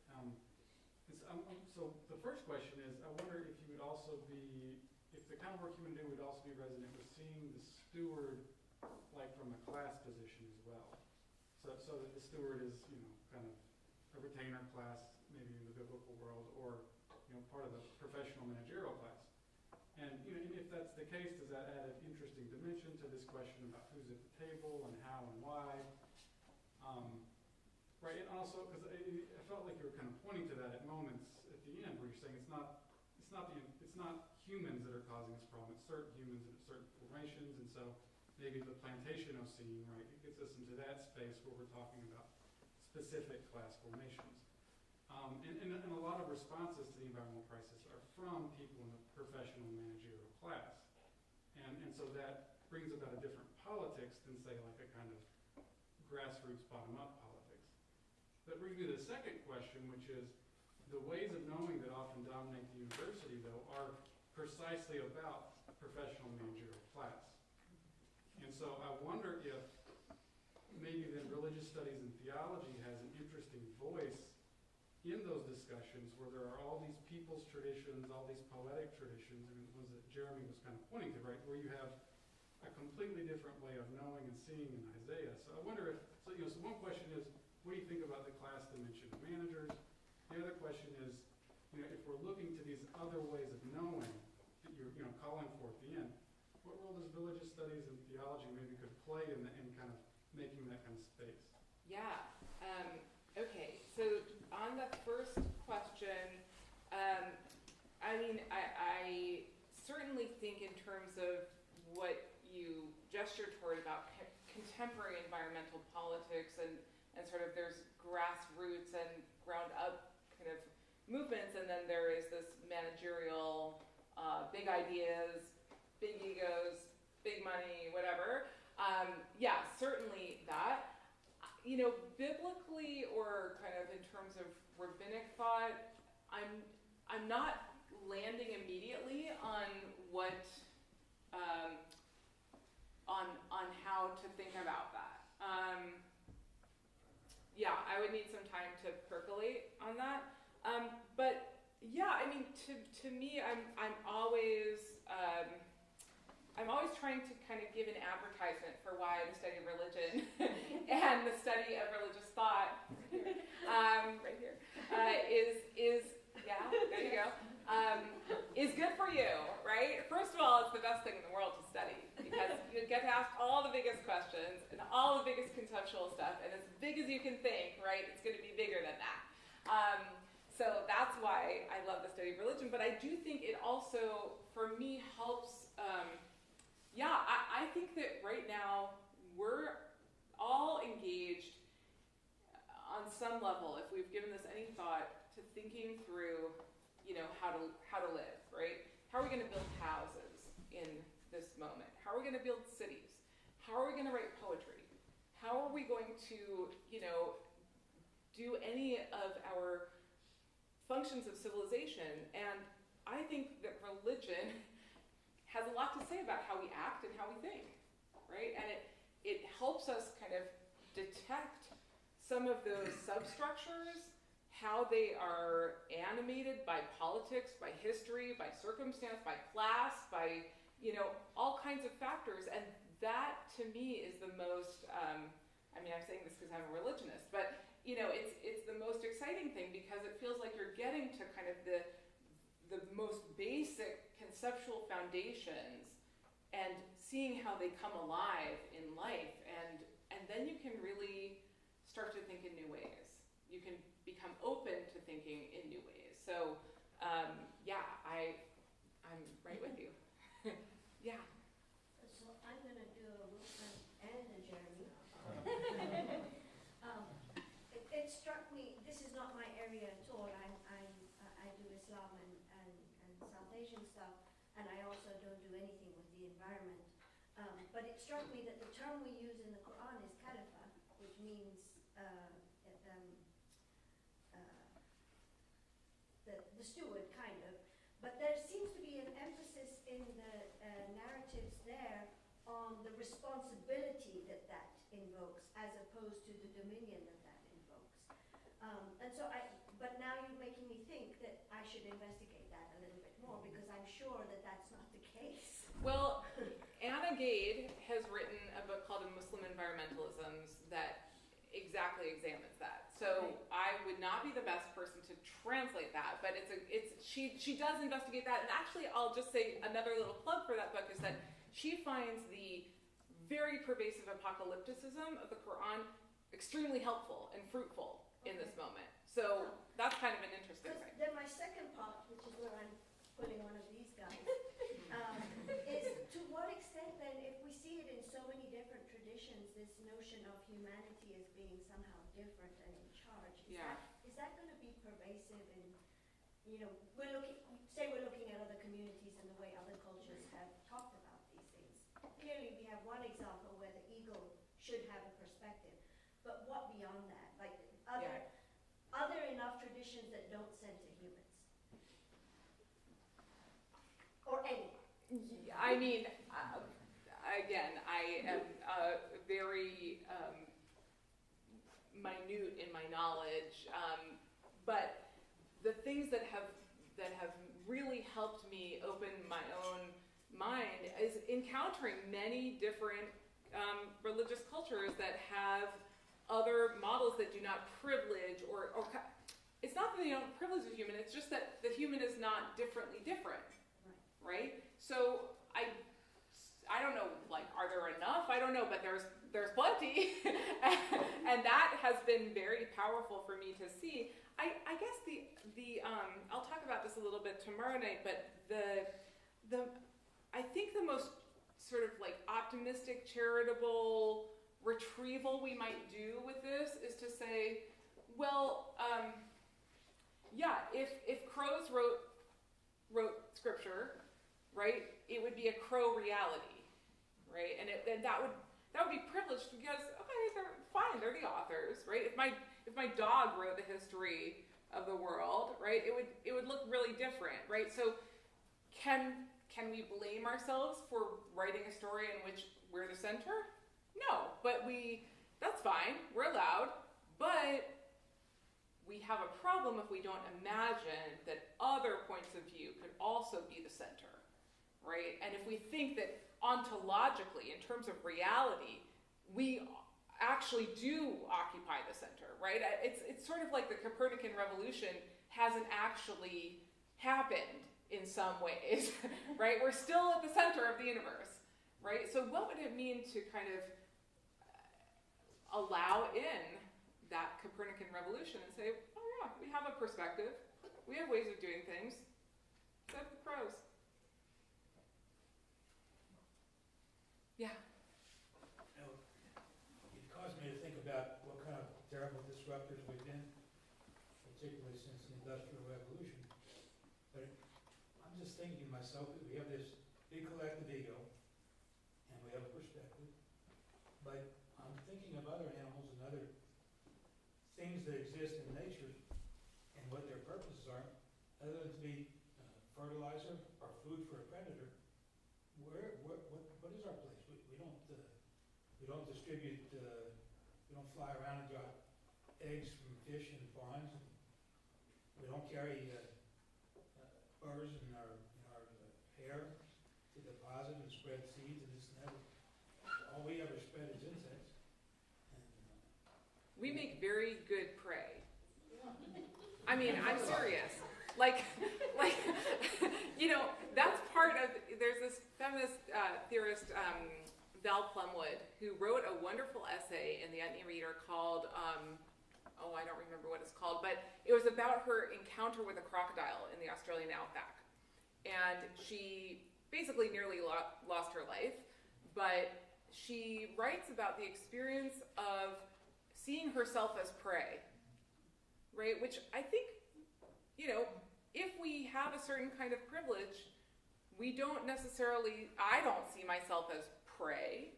So the first question is, I wonder if you would also if the kind of work you would do would also be resonant with seeing the steward from a class position as well. So that the steward is, kind of a retainer class, maybe in the biblical world, or part of the professional managerial class. And if that's the case, does that add an interesting dimension to this question about who's at the table and how and why? Right, and also because I felt like you were kind of pointing to that at moments at the end where you're saying it's not humans that are causing this problem. It's certain humans and certain formations, and so maybe the plantation-ocene, right, it gets us into that space where we're talking about specific class formations. And a lot of responses to the environmental crisis are from people in the professional managerial class. And so that brings about a different politics than, say, like a kind of grassroots bottom-up politics. That brings me to the second question, which is the ways of knowing that often dominate the university, though, are precisely about professional managerial class. And so I wonder if maybe then religious studies and theology has an interesting voice in those discussions where there are all these people's traditions, all these poetic traditions, and the ones that Jeremy was kind of pointing to, right, where you have a completely different way of knowing and seeing in Isaiah. So I wonder if, so one question is, what do you think about the class dimension of managers? The other question is, if we're looking to these other ways of knowing that you're, calling for at the end, what role does religious studies and theology maybe could play in kind of making that kind of space? Yeah. Okay. So on the first question, I certainly think in terms of what you gestured toward about contemporary environmental politics and sort of there's grassroots and ground up kind of movements, and then there is this managerial, big ideas, big egos, big money, whatever. Yeah, certainly that. Biblically or kind of in terms of rabbinic thought, I'm not landing immediately on what on how to think about that. Yeah, I would need some time to percolate on that. But yeah, to me, I'm always trying to kind of give an advertisement for why the study of religion and the study of religious thought, right here, is yeah, there you go, is good for you, right? First of all, it's the best thing in the world to study because you get to ask all the biggest questions and all the biggest conceptual stuff, and as big as you can think, right? It's going to be bigger than that. So that's why I love the study of religion, but I do think it also, for me, helps. I think that right now we're all engaged on some level, if we've given this any thought, to thinking through, how to live, right? How are we going to build houses in this moment? How are we going to build cities? How are we going to write poetry? How are we going to, do any of our functions of civilization? And I think that religion has a lot to say about how we act and how we think, right? And it helps us kind of detect some of those substructures, how they are animated by politics, by history, by circumstance, by class, by, all kinds of factors. And that, to me, is the most, I'm saying this because I'm a religionist, but, it's the most exciting thing because it feels like you're getting to kind of the most basic conceptual foundations and seeing how they come alive in life, and then you can really start to think in new ways. You can become open to thinking in new ways. So I'm right with you. Yeah. So I'm going to do a Wilson and a Jeremy. It struck me, this is not my area at all. I do Islam and South Asian stuff, and I also don't do anything with the environment. But it struck me that the term we use in the Quran is khalifa, which means the steward, kind of. But there seems to be an emphasis in the narratives there on the responsibility that invokes, as opposed to the dominion that invokes. But now you're making me think that I should investigate that a little bit more, because I'm sure that that's not the case. Well, Anna Gade has written a book called Muslim Environmentalisms that exactly examines that. So okay. I would not be the best person to translate that, but she does investigate that. And actually, I'll just say another little plug for that book is that she finds the very pervasive apocalypticism of the Quran extremely helpful and fruitful in this moment. So that's kind of an interesting thing. Then my second part, which is where I'm putting one of these guys, is to what extent then, if we see it in so many different traditions, this notion of humanity as being somehow different and in charge, is that going to be pervasive in, we're looking at other communities and the way other cultures have talked about these things. Clearly we have one example where the ego should have a perspective, but what beyond that? Like are there enough traditions that don't center humans? Or any? Again, I am very minute in my knowledge, but the things that have really helped me open my own mind is encountering many different religious cultures that have other models that do not privilege or it's not that they don't privilege the human, it's just that the human is not differently different, right? So I don't know, like, are there enough? I don't know, but there's plenty, and that has been very powerful for me to see. I guess the I'll talk about this a little bit tomorrow night, but I think the most sort of like optimistic, charitable retrieval we might do with this is to say, well, yeah, if crows wrote scripture, right, it would be a crow reality, right, and that would be privileged because okay, they're fine, they're the authors, right? If my dog wrote the history of the world, right, it would look really different, right? So can we blame ourselves for writing a story in which we're the center? No, but that's fine, we're allowed, but we have a problem if we don't imagine that other points of view could also be the center, right? And if we think that ontologically, in terms of reality, we actually do occupy the center, right? It's sort of like the Copernican revolution hasn't actually happened in some ways, right? We're still at the center of the universe, right? So what would it mean to kind of allow in that Copernican revolution and say, oh yeah, we have a perspective, we have ways of doing things, except the pros. Yeah. It caused me to think about what kind of terrible disruptors we've been, particularly since the Industrial Revolution. But I'm just thinking to myself that we have this big collective ego, and we have a perspective, but I'm thinking of other animals and other things that exist in nature and what their purposes are, other than to be fertilizer or food for a predator. What is our place? We don't distribute, we don't fly around and drop eggs from fish in ponds. We don't carry burrs in our hair to deposit and spread seeds and this and that. All we ever spread is insects. And, we make very good prey. I mean, I'm serious. Like, you know, that's part of, there's this feminist theorist, Val Plumwood, who wrote a wonderful essay in the Etne Reader called, I don't remember what it's called, but it was about her encounter with a crocodile in the Australian outback. And she basically nearly lost her life, but she writes about the experience of seeing herself as prey, right? Which I think, you know, if we have a certain kind of privilege, we don't necessarily, I don't see myself as prey,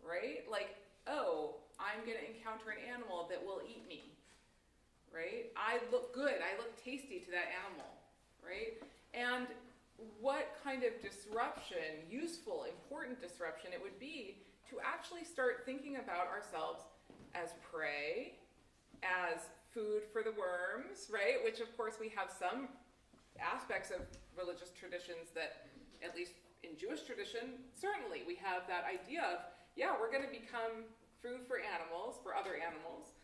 right? Like, oh, I'm going to encounter an animal that will eat me, right? I look good, I look tasty to that animal, right? And what kind of disruption, useful, important disruption it would be to actually start thinking about ourselves as prey, as food for the worms, right? Which of course we have some aspects of religious traditions that, at least in Jewish tradition, certainly we have that idea of, yeah, we're going to become food for animals, for other animals.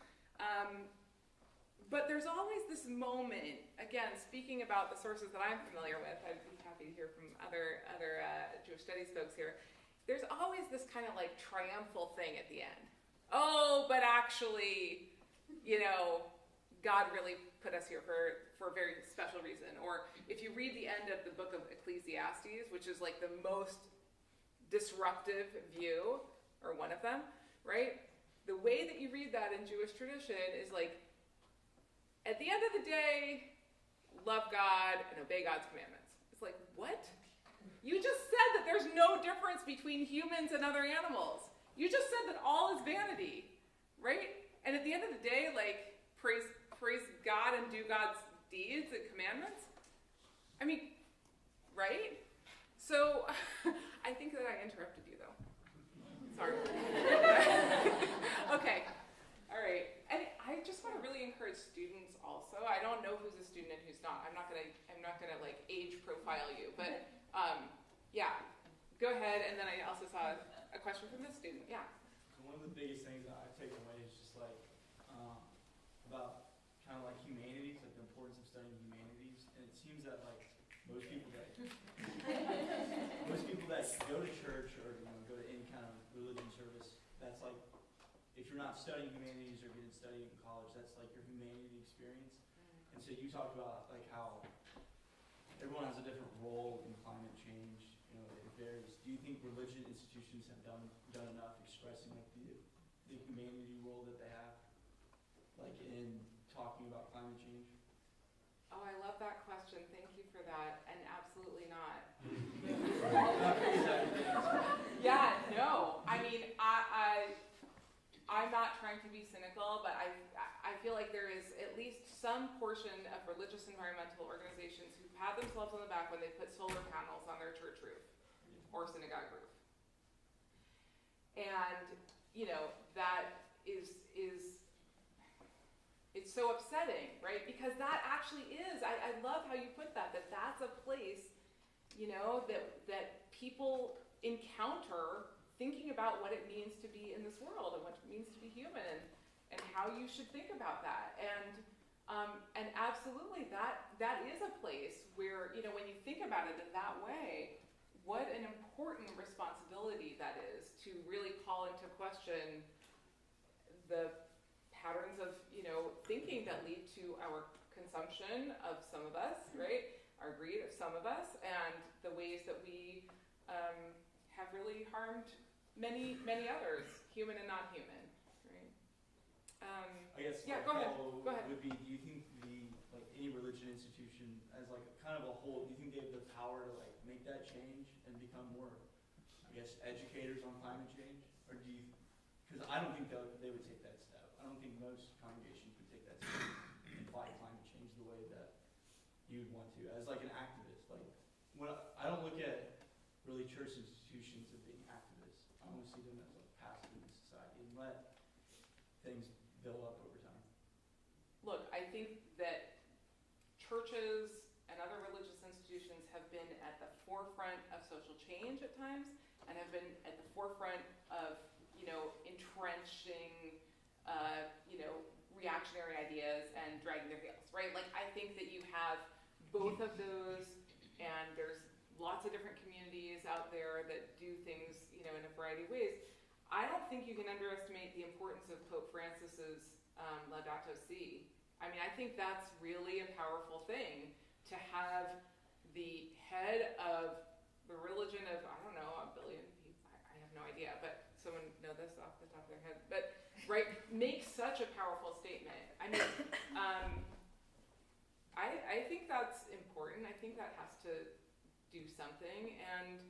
But there's always this moment, again, speaking about the sources that I'm familiar with, I'd be happy to hear from other Jewish studies folks here, there's always this kind of like triumphal thing at the end. Oh, but actually, you know, God really put us here for a very special reason. Or if you read the end of the book of Ecclesiastes, which is like the most disruptive view, or one of them, right? The way that you read that in Jewish tradition is like, at the end of the day, love God and obey God's commandments. It's like, what? You just said that there's no difference between humans and other animals. You just said that all is vanity, right? And at the end of the day, like, praise God and do God's deeds and commandments? I mean, right? So, I think that I interrupted you, though. Sorry. Okay. All right. And I just want to really encourage there's students also. I don't know who's a student and who's not. I'm not gonna like age profile you, but yeah, go ahead. And then I also saw a question from this student. Yeah. So one of the biggest things that I take away is just like about kind of like humanities, like the importance of studying humanities, and it seems that like most people that go to church or go to any kind of religion service, that's like, if you're not studying humanities or getting studied in college, that's like your humanity experience. And so you talk about like how everyone has a different role in climate change. It varies. Do you think religion institutions have done enough expressing like the humanity role that they have, like in talking about climate change? Oh, I love that question. Thank you for that. And absolutely not. Yeah, no. I mean, I'm not trying to be cynical, but I feel like there is at least some portion of religious environmental organizations who pat themselves on the back when they put solar panels on their church roof or synagogue roof. And, that is it's so upsetting, right? Because that actually is, I love how you put that that's a place, that people encounter thinking about what it means to be in this world and what it means to be human and how you should think about that. And absolutely that is a place where, when you think about it in that way, what an important responsibility that is to really call into question the patterns of, thinking that lead to our consumption of some of us, right? Our greed of some of us, and the ways that we have really harmed many, many others, human and non-human, right? I guess yeah, go ahead. Would be, do you think any religion institution as like kind of a whole, do you think they have the power to like make that change and become more, I guess, educators on climate change? Or do you, because I don't think they would take that step. I don't think most congregations would take that step and fight climate change the way that you would want to, as like an activist. Like, I don't look at really church institutions as being activists. I want to see them as like passive in society and let things build up over time. Look, I think that churches and other religious institutions have been at the forefront of social change at times and have been at the forefront of, entrenching, reactionary ideas and dragging their heels, right? Like, I think that you have both of those, and there's lots of different communities out there that do things, in a variety of ways. I don't think you can underestimate the importance of Pope Francis's Laudato Si. I mean, I think that's really a powerful thing to have the head of the religion of, I don't know, a billion people, I have no idea, but someone know this off the top of their head, but, right, make such a powerful statement. I mean, I think that's important. I think that has to do something, and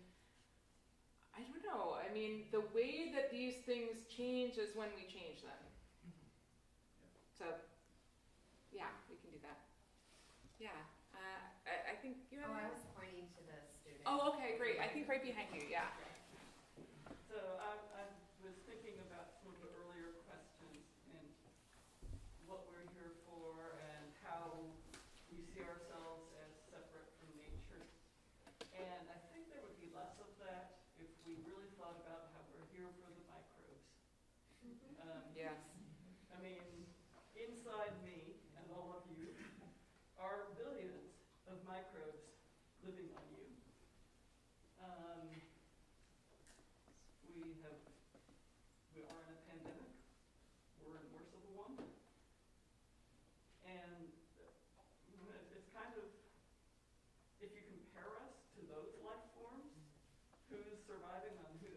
I don't know. I mean, the way that these things change is when we change them. So, yeah, we can do that. Yeah, I think you have. Oh, I was pointing to the student. Oh, okay, great. I think right behind you. Yeah. So I was thinking about some of the earlier questions and what we're here for and how we see ourselves as separate from nature. And I think there would be less of that if we really thought about how we're here for the microbes. Yes. I mean, inside me and all of you are billions of microbes living on you. We are in a pandemic. We're in worse of a one. And it's kind of, if you compare us to those life forms, who's surviving on who,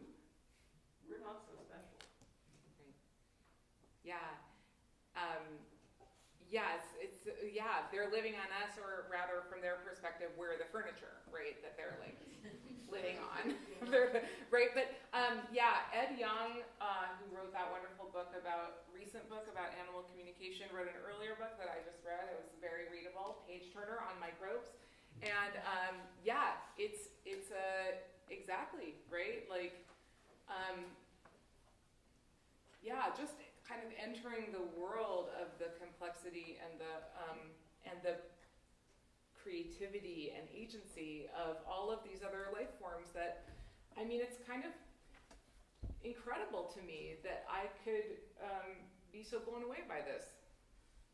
we're not so special. Right. Yeah. Yeah, they're living on us, or rather from their perspective, we're the furniture, right, that they're like living on. Right, but Ed Young, who wrote that wonderful recent book about animal communication, wrote an earlier book that I just read. It was very readable, page turner on microbes. And it's exactly, right? Like, just kind of entering the world of the complexity and the creativity and agency of all of these other life forms that, I mean, it's kind of incredible to me that I could be so blown away by this.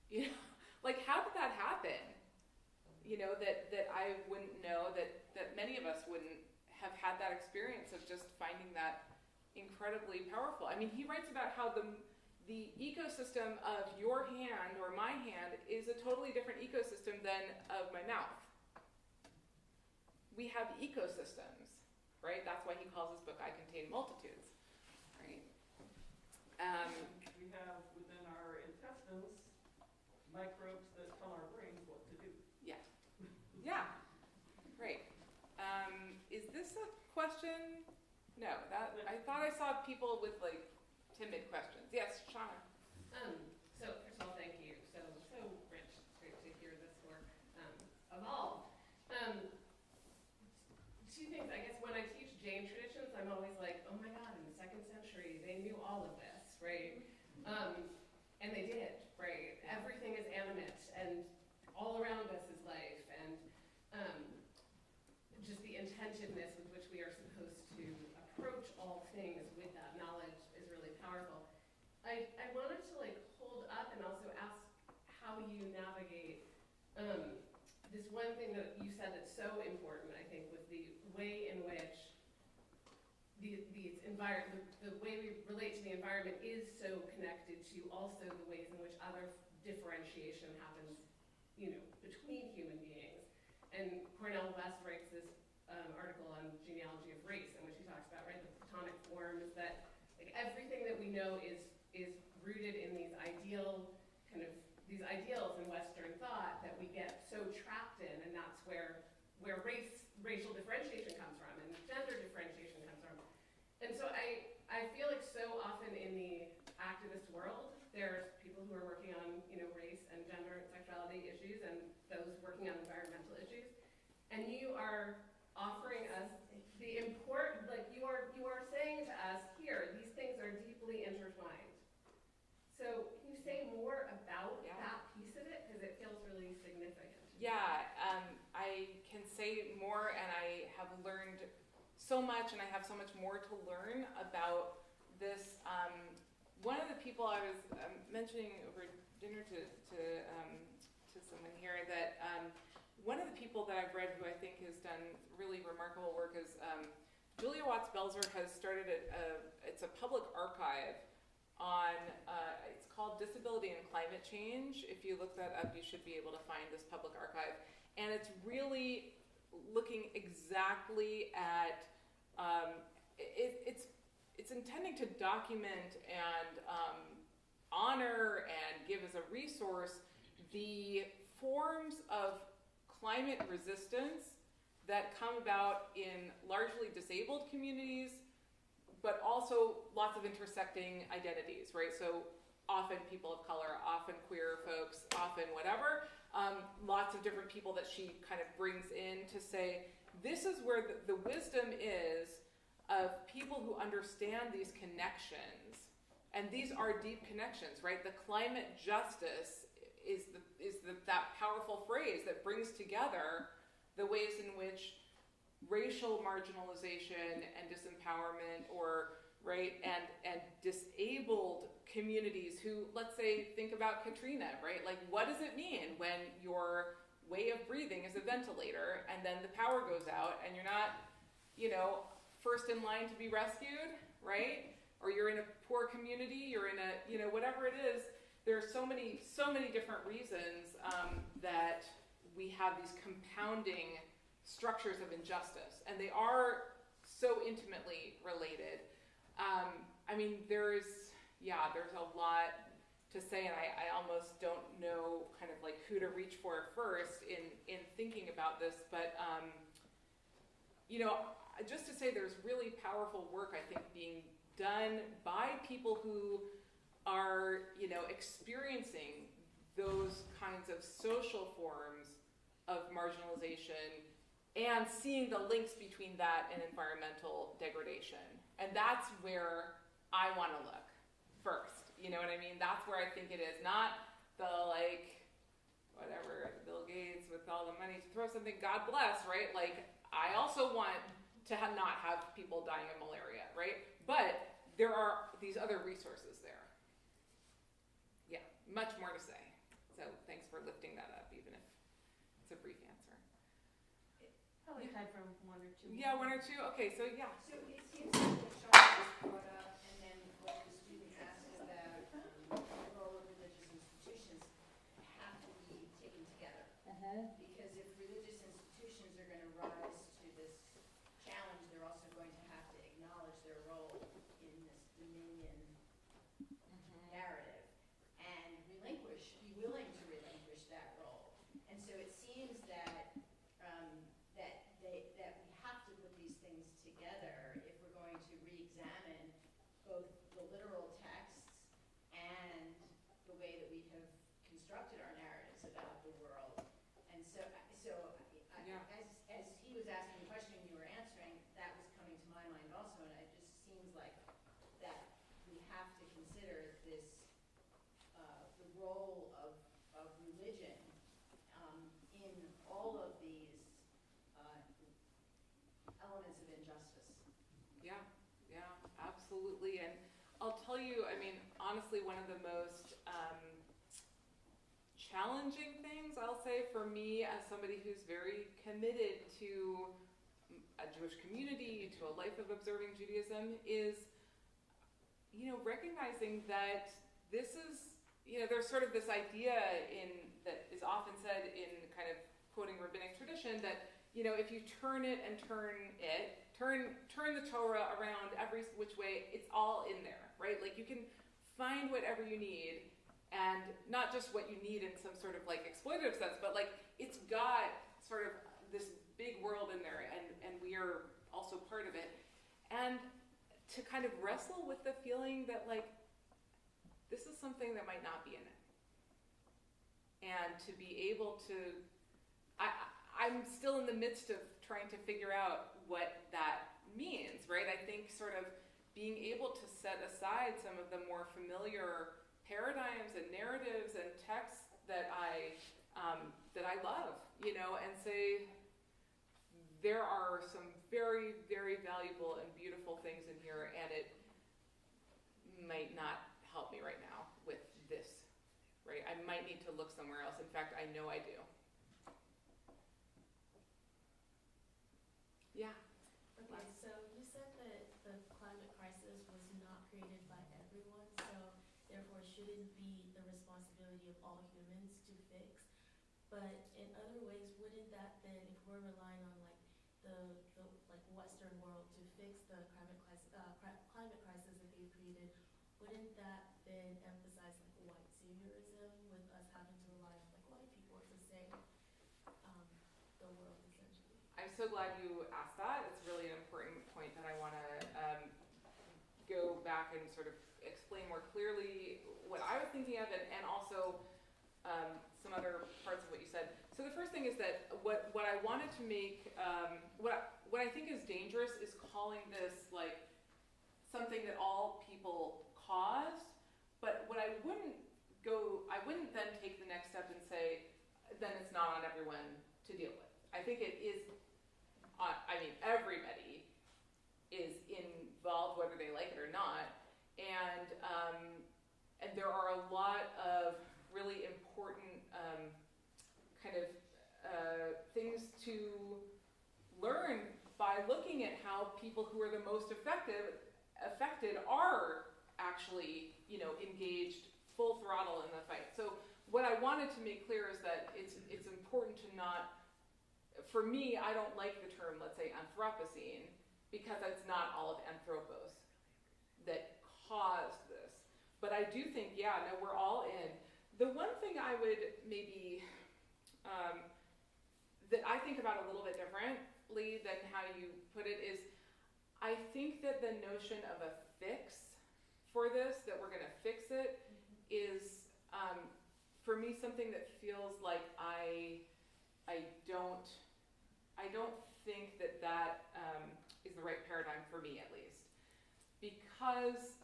You know, like, how did that happen? You know, that I wouldn't know, that many of us wouldn't have had that experience of just finding that incredibly powerful. I mean, he writes about how the ecosystem of your hand or my hand is a totally different ecosystem than of my mouth. We have ecosystems, right? That's why he calls his book I Contain Multitudes, right? We have within our intestines microbes that tell our brains what to do. Yeah. Yeah. Right. Is this a question? No. I thought I saw people with like timid questions. Yes, Shauna. So first of all, thank you. So rich. It's great to hear this work evolve. Two things. I guess when I teach Jain traditions, I'm always like, oh my God, in the 2nd century, they knew all of this, right? And they did, right? Everything is animate, and all around us is life, and just the intentiveness with which we are supposed to approach all things with that knowledge is really powerful. I wanted to like hold up and also ask how you navigate this one thing that you said that's so important, I think, with the way in which the way we relate to the environment is so connected to also the ways in which other differentiation happens, you know, between human beings. And Cornel West writes this article on genealogy of race, in which he talks about, right, the Platonic forms, that like everything that we know is rooted in these ideals in Western thought that we get so trapped in, and that's where racial differentiation comes from and gender differentiation comes from. And so I feel like so often in the activist world, there's people who are working on, you know, race and gender and sexuality issues, and those working on environmental issues. And you are offering us the important, like you are saying to us here, these things are deeply intertwined. So can you say more about that piece of it? Because it feels really significant. Yeah, I can say more, and I have learned so much, and I have so much more to learn about this. One of the people I was mentioning over dinner to someone here that one of the people that I've read who I think has done really remarkable work is Julia Watts-Belzer has started it's a public archive on, it's called Disability and Climate Change. If you look that up, you should be able to find this public archive. And it's really looking exactly at, it's intending to document and honor and give as a resource the forms of climate resistance that come about in largely disabled communities, but also lots of intersecting identities, right? So often people of color, often queer folks, often whatever. Lots of different people that she kind of brings in to say, this is where the wisdom is of people who understand these connections. And these are deep connections, right? The climate justice is that powerful phrase that brings together the ways in which racial marginalization and disempowerment, or right, and disabled communities who, let's say, think about Katrina, right? Like, what does it mean when your way of breathing is a ventilator and then the power goes out and you're not, you know, first in line to be rescued, right? Or you're in a poor community, you're in a, you know, whatever it is. There are so many different reasons that we have these compounding structures of injustice, and they are so intimately related. I mean, there's a lot to say, and I almost don't know kind of like who to reach for first in thinking about this, but you know, just to say there's really powerful work, I think, being done by people who are, you know, experiencing those kinds of social forms of marginalization and seeing the links between that and environmental degradation. And that's where I want to look first. You know what I mean? That's where I think it is. Not the like, whatever, Bill Gates with all the money to throw something, God bless, right? Like, I also want to not have people dying of malaria, right? But there are these other resources there. Yeah, much more to say. So thanks for lifting that up, even if it's a brief answer. Probably time for one or two. Yeah, one or two? Okay, so yeah. So it seems like what Sean just brought up, and then what the student asked about the role of religious institutions have to be taken together. Because if religious institutions are going to rise to this challenge, they're also going to have to acknowledge their role in this dominion narrative and be willing to relinquish that role. And so it seems that that we have to put these things together if we're going to re-examine both the literal texts and the way that we have constructed our narratives about the world. And so Yeah. as he was asking the question and you were answering, that was coming to my mind also, and it just seems like that we have to consider this, the role of religion in all of these elements of injustice. Yeah, absolutely. And I'll tell you, I mean, honestly, one of the most challenging things, I'll say, for me as somebody who's very committed to a Jewish community, to a life of observing Judaism, is, recognizing that this is, there's sort of this idea that is often said in kind of quoting rabbinic tradition that, if you turn the Torah around every which way, it's all in there, right? Like, you can find whatever you need, and not just what you need in some sort of like exploitative sense, but like it's got sort of this big world in there, and we are also part of it. And to kind of wrestle with the feeling that like this is something that might not be in it, and to be able to, I'm still in the midst of trying to figure out what that means, right? I think sort of being able to set aside some of the more familiar paradigms and narratives and texts that I love, and say there are some very, very valuable and beautiful things in here, and it might not help me right now with this, right? I might need to look somewhere else. In fact, I know I do. Yeah. Okay, so you said that the climate crisis was not created by everyone, so therefore shouldn't be the responsibility of all humans to fix. But in other ways, wouldn't that then, if we're relying on like the Western world to fix the climate crisis that they've created, wouldn't that then emphasize like white saviorism with us having to rely on like white people to save the world essentially? I'm so glad you asked that. It's really an important point that I want to go back and sort of explain more clearly what I was thinking of, and also some other parts of what you said. So the first thing is that what I wanted to make, what I think is dangerous is calling this like something that all people caused, but what I wouldn't then take the next step and say, then it's not on everyone to deal with. I think it is, everybody is involved whether they like it or not, and there are a lot of really important things to learn by looking at how people who are the most affected are actually, engaged full throttle in the fight. So what I wanted to make clear is that it's important to not, for me, I don't like the term, let's say, Anthropocene, because it's not all of Anthropos that caused this. But I do think, we're all in. The one thing I would maybe, that I think about a little bit differently than how you put it is, I think that the notion of a fix for this, that we're gonna fix it, is, for me, something that feels like I don't think that is the right paradigm for me, at least. Because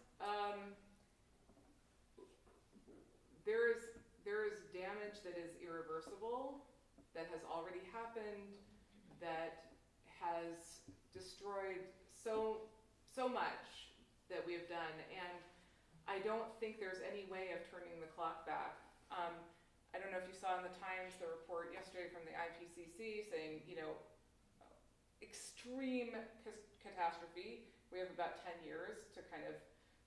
there is damage that is irreversible, that has already happened, that has destroyed so much that we have done, and I don't think there's any way of turning the clock back. I don't know if you saw in the Times the report yesterday from the IPCC saying, extreme catastrophe. We have about 10 years to kind of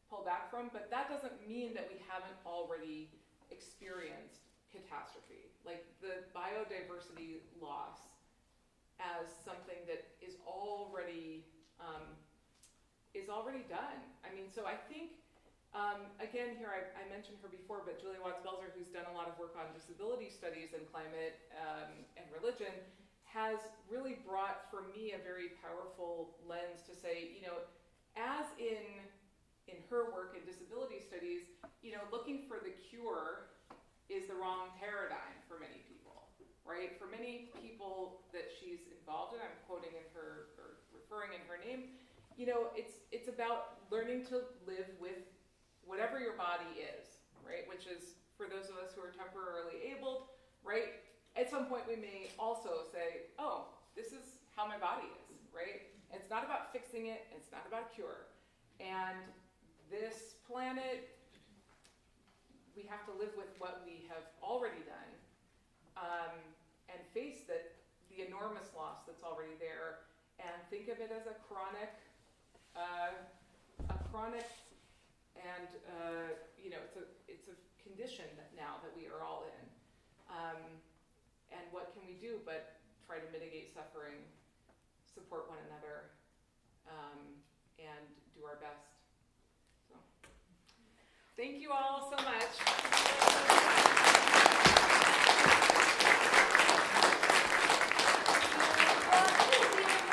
pull back from, but that doesn't mean that we haven't already experienced catastrophe. Like the biodiversity loss as something that is already done. I mean, so I think, again, here I mentioned her before, but Julia Watts-Belzer, who's done a lot of work on disability studies and climate and religion, has really brought for me a very powerful lens to say, as in her work in disability studies, looking for the cure is the wrong paradigm for many people, right? For many people that she's involved in, I'm quoting in her, or referring in her name, it's about learning to live with whatever your body is, right? Which is, for those of us who are temporarily abled, right? At some point we may also say, oh, this is how my body is, right? It's not about fixing it, it's not about cure. And this planet, we have to live with what we have already done, and face the enormous loss that's already there, and think of it as a chronic, and it's a condition now that we are all in. And what can we do but try to mitigate suffering, support one another, and do our best. So, thank you all so much.